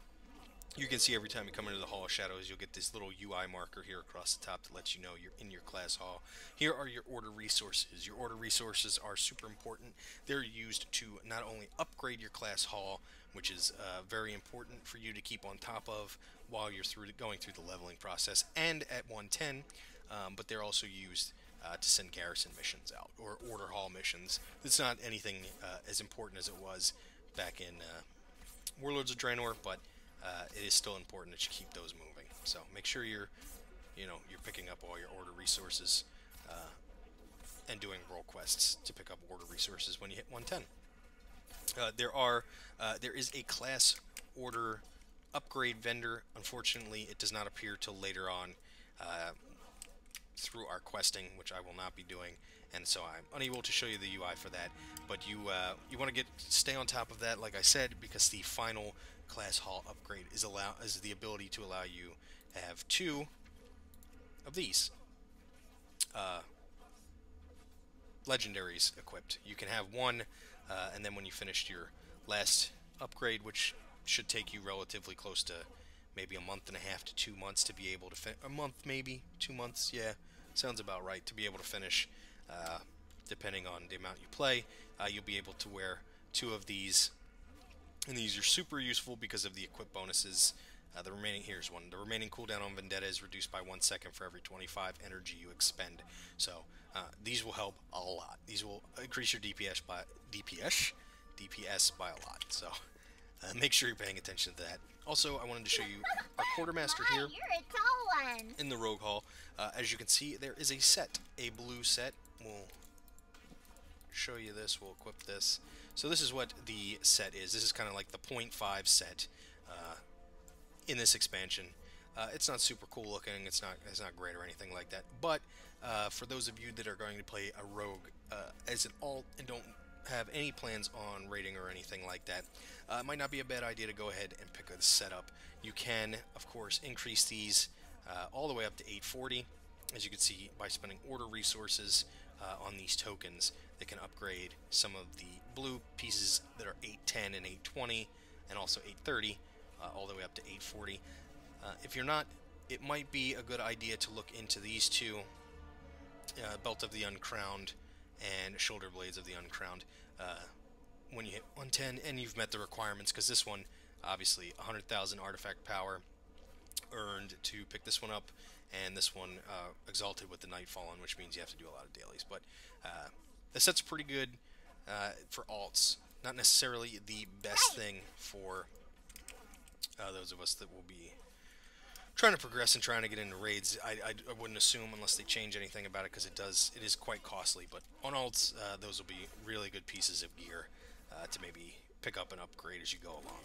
You can see every time you come into the Hall of Shadows, you'll get this little UI marker here across the top to let you know you're in your class hall. Here are your order resources. Your order resources are super important. They're used to not only upgrade your class hall, which is very important for you to keep on top of while you're going through the leveling process, and at 110, but they're also used to send garrison missions out, or order hall missions. It's not anything as important as it was back in Warlords of Draenor, but it is still important that you keep those moving. So make sure you're picking up all your order resources and doing role quests to pick up order resources when you hit 110. There is a class order upgrade vendor. Unfortunately, it does not appear till later on through our questing, which I will not be doing, and so I'm unable to show you the UI for that. But you want to stay on top of that, like I said, because the final class hall upgrade is the ability to allow you to have 2 of these legendaries equipped. You can have 1, and then when you finished your last upgrade, which should take you relatively close to maybe a month and a half to 2 months to be able to a month, maybe 2 months, yeah, sounds about right, to be able to finish, depending on the amount you play, you'll be able to wear 2 of these. And these are super useful because of the equip bonuses. Here's one. The remaining cooldown on Vendetta is reduced by 1 second for every 25 energy you expend. So these will help a lot. These will increase your DPS by a lot. So make sure you're paying attention to that. Also, I wanted to show you our Quartermaster here. You're a tall one. In the Rogue Hall. As you can see, there is a set, a blue set. We'll show you this. We'll equip this. So this is what the set is. This is kind of like the 0.5 set in this expansion. It's not super cool looking. It's not great or anything like that. But for those of you that are going to play a rogue as an alt and don't have any plans on raiding or anything like that, it might not be a bad idea to go ahead and pick a setup. You can, of course, increase these all the way up to 840, as you can see, by spending order resources on these tokens. They can upgrade some of the blue pieces that are 810 and 820, and also 830, all the way up to 840. If you're not, it might be a good idea to look into these 2, Belt of the Uncrowned and Shoulder Blades of the Uncrowned, when you hit 110 and you've met the requirements, because this one, obviously, 100,000 artifact power earned to pick this one up, and this one exalted with the Nightfallen, which means you have to do a lot of dailies. But the set's pretty good for alts. Not necessarily the best thing for those of us that will be trying to progress and trying to get into raids. I wouldn't assume unless they change anything about it, because it is quite costly. But on alts, those will be really good pieces of gear to maybe pick up and upgrade as you go along.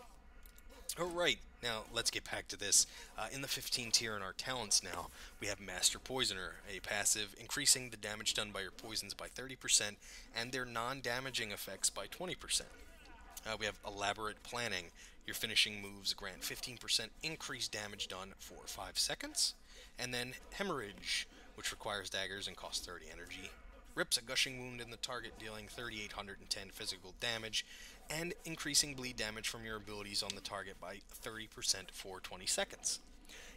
Alright, now let's get back to this. In the 15 tier in our talents now, we have Master Poisoner, a passive increasing the damage done by your poisons by 30% and their non-damaging effects by 20%. We have Elaborate Planning. Your finishing moves grant 15% increased damage done for 5 seconds. And then Hemorrhage, which requires daggers and costs 30 energy. Rips a gushing wound in the target, dealing 3,810 physical damage, and increasing bleed damage from your abilities on the target by 30% for 20 seconds.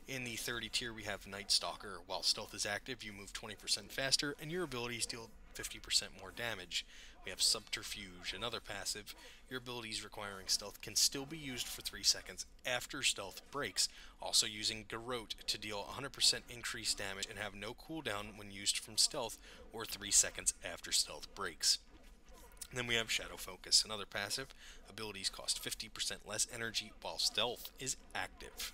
In the 30 tier, we have Night Stalker. While stealth is active, you move 20% faster, and your abilities deal 50% more damage. We have Subterfuge, another passive. Your abilities requiring stealth can still be used for 3 seconds after stealth breaks, also using Garrote to deal 100% increased damage and have no cooldown when used from stealth or 3 seconds after stealth breaks. And then we have Shadow Focus, another passive. Abilities cost 50% less energy while stealth is active.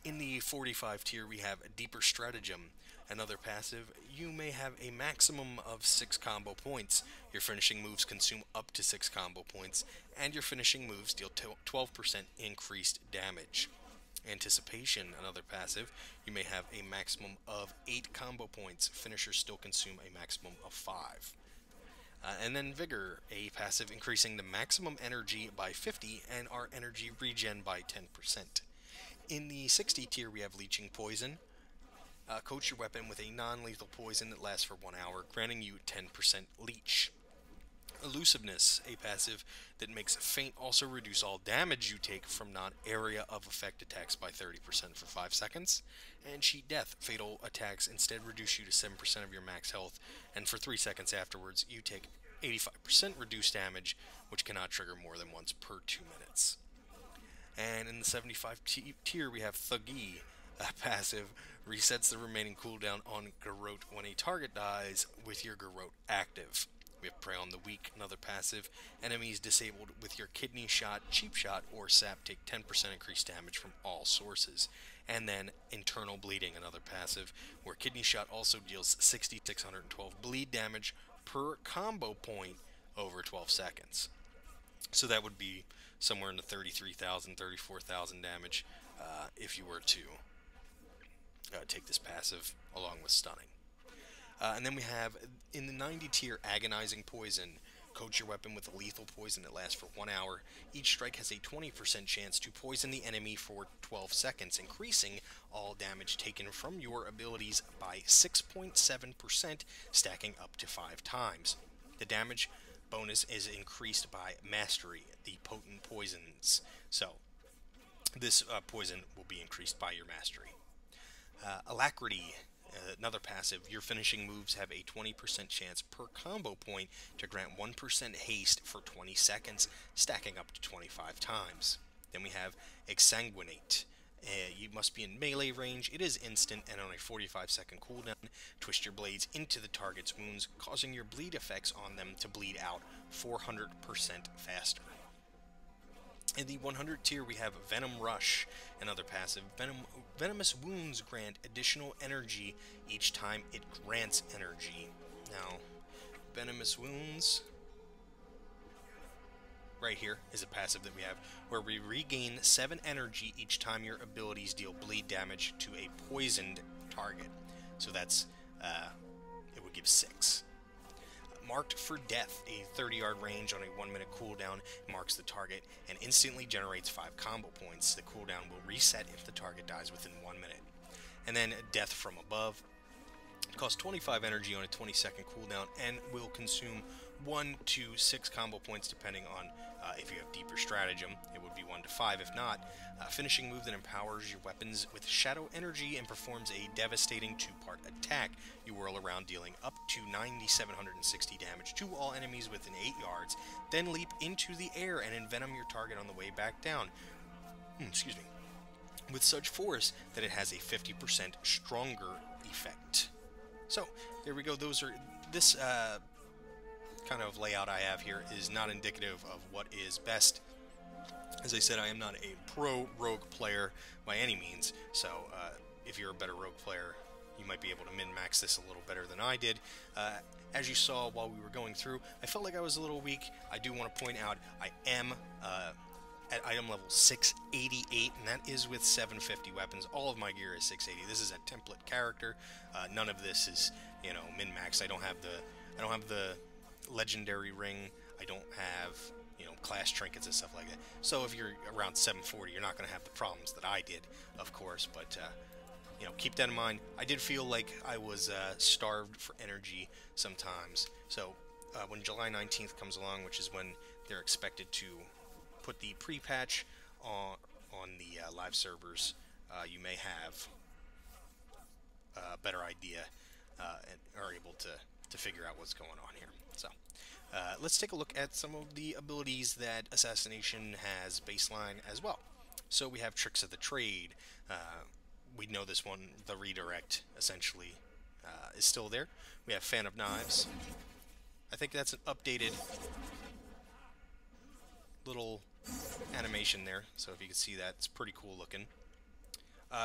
In the 45 tier, we have a Deeper Stratagem. Another passive, you may have a maximum of 6 combo points. Your finishing moves consume up to 6 combo points, and your finishing moves deal 12% increased damage. Anticipation, another passive, you may have a maximum of 8 combo points. Finishers still consume a maximum of 5. And then Vigor, a passive increasing the maximum energy by 50 and our energy regen by 10%. In the 60 tier, we have Leeching Poison. Coat your weapon with a non-lethal poison that lasts for 1 hour, granting you 10% leech. Elusiveness, a passive that makes Feint also reduce all damage you take from non-area of effect attacks by 30% for 5 seconds. And Cheat Death, fatal attacks instead reduce you to 7% of your max health, and for 3 seconds afterwards you take 85% reduced damage, which cannot trigger more than once per 2 minutes. And in the 75 tier we have Thuggee, a passive resets the remaining cooldown on Garrote when a target dies with your Garrote active. We have Prey on the Weak, another passive. Enemies disabled with your Kidney Shot, Cheap Shot, or Sap take 10% increased damage from all sources. And then Internal Bleeding, another passive, where Kidney Shot also deals 6,612 bleed damage per combo point over 12 seconds. So that would be somewhere in the 33,000, 34,000 damage if you were to take this passive along with Stunning. And then we have, in the 90 tier, Agonizing Poison. Coat your weapon with a lethal poison that lasts for 1 hour. Each strike has a 20% chance to poison the enemy for 12 seconds, increasing all damage taken from your abilities by 6.7%, stacking up to 5 times. The damage bonus is increased by Mastery, the potent poisons. So, this poison will be increased by your Mastery. Alacrity, another passive. Your finishing moves have a 20% chance per combo point to grant 1% haste for 20 seconds, stacking up to 25 times. Then we have Exsanguinate. You must be in melee range. It is instant and on a 45-second cooldown. Twist your blades into the target's wounds, causing your bleed effects on them to bleed out 400% faster. In the 100 tier, we have Venom Rush, another passive. Venomous wounds grant additional energy each time it grants energy. Now, Venomous Wounds, right here, is a passive that we have, where we regain 7 energy each time your abilities deal bleed damage to a poisoned target. So that's, it would give 6. Marked for Death, a 30-yard range on a 1-minute cooldown, marks the target and instantly generates 5 combo points. The cooldown will reset if the target dies within 1 minute. And then Death from Above costs 25 energy on a 20-second cooldown and will consume 1 to 6 combo points depending on if you have Deeper Stratagem. It would be 1 to 5 if not. Finishing move that empowers your weapons with shadow energy and performs a devastating 2-part attack. You whirl around dealing up to 9,760 damage to all enemies within 8 yards, then leap into the air and envenom your target on the way back down. Excuse me. With such force that it has a 50% stronger effect. So, there we go. This kind of layout I have here is not indicative of what is best. As I said, I am not a pro rogue player by any means, so if you're a better rogue player, you might be able to min-max this a little better than I did. As you saw while we were going through, I felt like I was a little weak. I do want to point out I am at item level 688, and that is with 750 weapons. All of my gear is 680. This is a template character. None of this is, you know, min-max. I don't have the legendary ring. I don't have, you know, class trinkets and stuff like that. So if you're around 740, you're not going to have the problems that I did, of course. But you know, keep that in mind. I did feel like I was starved for energy sometimes. So when July 19th comes along, which is when they're expected to put the pre-patch on the live servers, you may have a better idea and are able to figure out what's going on here. So let's take a look at some of the abilities that Assassination has baseline as well. So we have Tricks of the Trade. We know this one, the redirect, essentially, is still there. We have Fan of Knives. I think that's an updated little animation there, so if you can see that, it's pretty cool looking.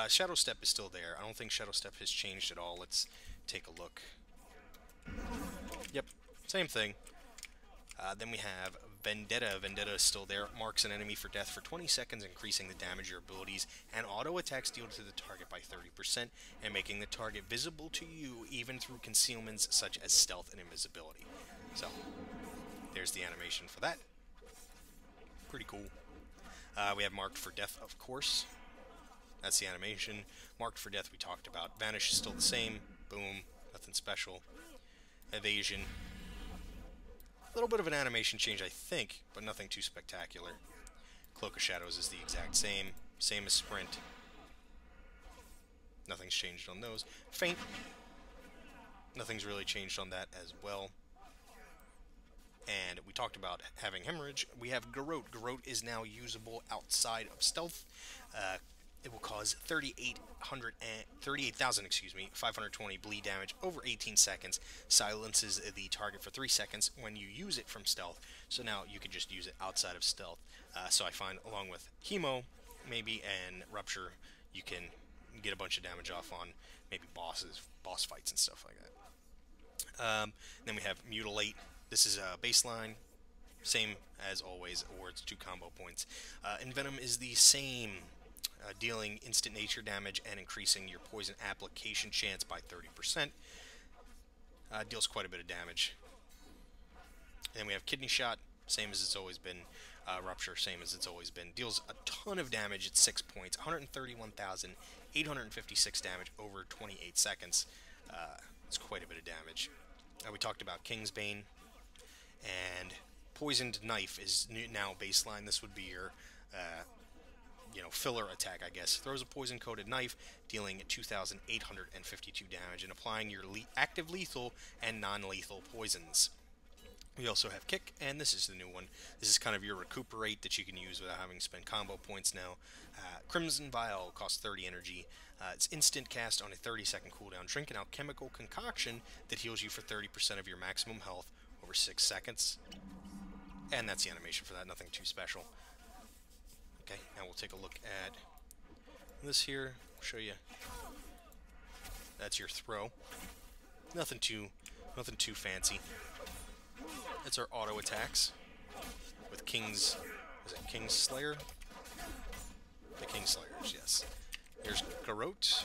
Shadow Step is still there. I don't think Shadow Step has changed at all. Let's take a look. Yep, same thing. Then we have Vendetta. Vendetta is still there. Marks an enemy for death for 20 seconds, increasing the damage your abilities and auto attacks deal to the target by 30%, and making the target visible to you even through concealments such as stealth and invisibility. So, there's the animation for that. Pretty cool. We have Marked for Death, of course. That's the animation. Marked for Death we talked about. Vanish is still the same. Boom. Nothing special. Evasion. A little bit of an animation change, I think, but nothing too spectacular. Cloak of Shadows is the exact same. Same as Sprint. Nothing's changed on those. Faint. Nothing's really changed on that as well. And we talked about having Hemorrhage. We have Garrote. Garrote is now usable outside of stealth. It will cause 520 bleed damage over 18 seconds. Silences the target for 3 seconds when you use it from stealth. So now you can just use it outside of stealth. So I find along with Hemo, maybe, and Rupture, you can get a bunch of damage off on maybe boss fights and stuff like that. Then we have Mutilate. This is a baseline. Same as always, awards 2 combo points. Envenom is the same. Dealing instant nature damage and increasing your poison application chance by 30%. Deals quite a bit of damage. And then we have Kidney Shot, same as it's always been. Rupture, same as it's always been. Deals a ton of damage at 6 points. 131,856 damage over 28 seconds. It's quite a bit of damage. We talked about Kingsbane. And Poisoned Knife is now baseline. This would be your filler attack, I guess. Throws a poison-coated knife, dealing 2,852 damage, and applying your active lethal and non-lethal poisons. We also have Kick, and this is the new one. This is kind of your recuperate that you can use without having to spend combo points now. Crimson Vial costs 30 energy. It's instant cast on a 30-second cooldown. Drink an alchemical concoction that heals you for 30% of your maximum health over 6 seconds. And that's the animation for that, nothing too special. Okay, now we'll take a look at this here. I'll show you. That's your throw. Nothing too fancy. That's our auto attacks with King's. Is it King's Slayer? The King Slayers, yes. There's Garrote.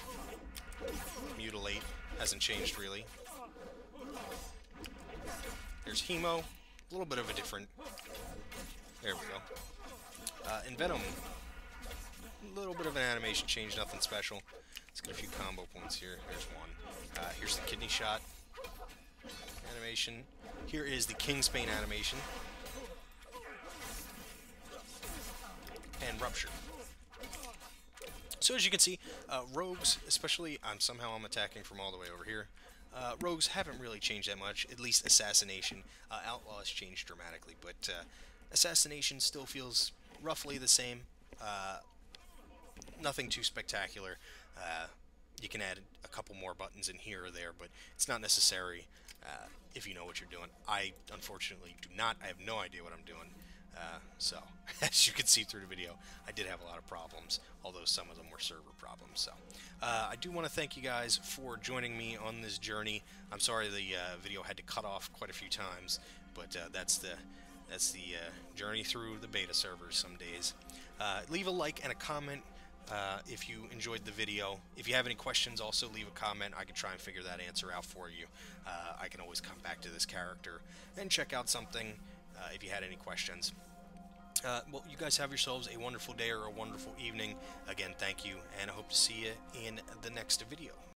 Mutilate hasn't changed really. There's Hemo. A little bit of a different. There we go. Envenom, a little bit of an animation change, nothing special. Let's get a few combo points here. There's one. Here's the Kidney Shot animation. Here is the Kingsbane animation. And Rupture. So as you can see, rogues, especially, I'm attacking from all the way over here. Rogues haven't really changed that much, at least Assassination. Outlaws changed dramatically, but Assassination still feels roughly the same. Nothing too spectacular. You can add a couple more buttons in here or there, but it's not necessary if you know what you're doing. I unfortunately do not. I have no idea what I'm doing. So, as you can see through the video, I did have a lot of problems, although some of them were server problems. So, I do want to thank you guys for joining me on this journey. I'm sorry the video had to cut off quite a few times, but that's the journey through the beta servers some days. Leave a like and a comment if you enjoyed the video. If you have any questions, also leave a comment. I can try and figure that answer out for you. I can always come back to this character and check out something if you had any questions. Well, you guys have yourselves a wonderful day or a wonderful evening. Again, thank you, and I hope to see you in the next video.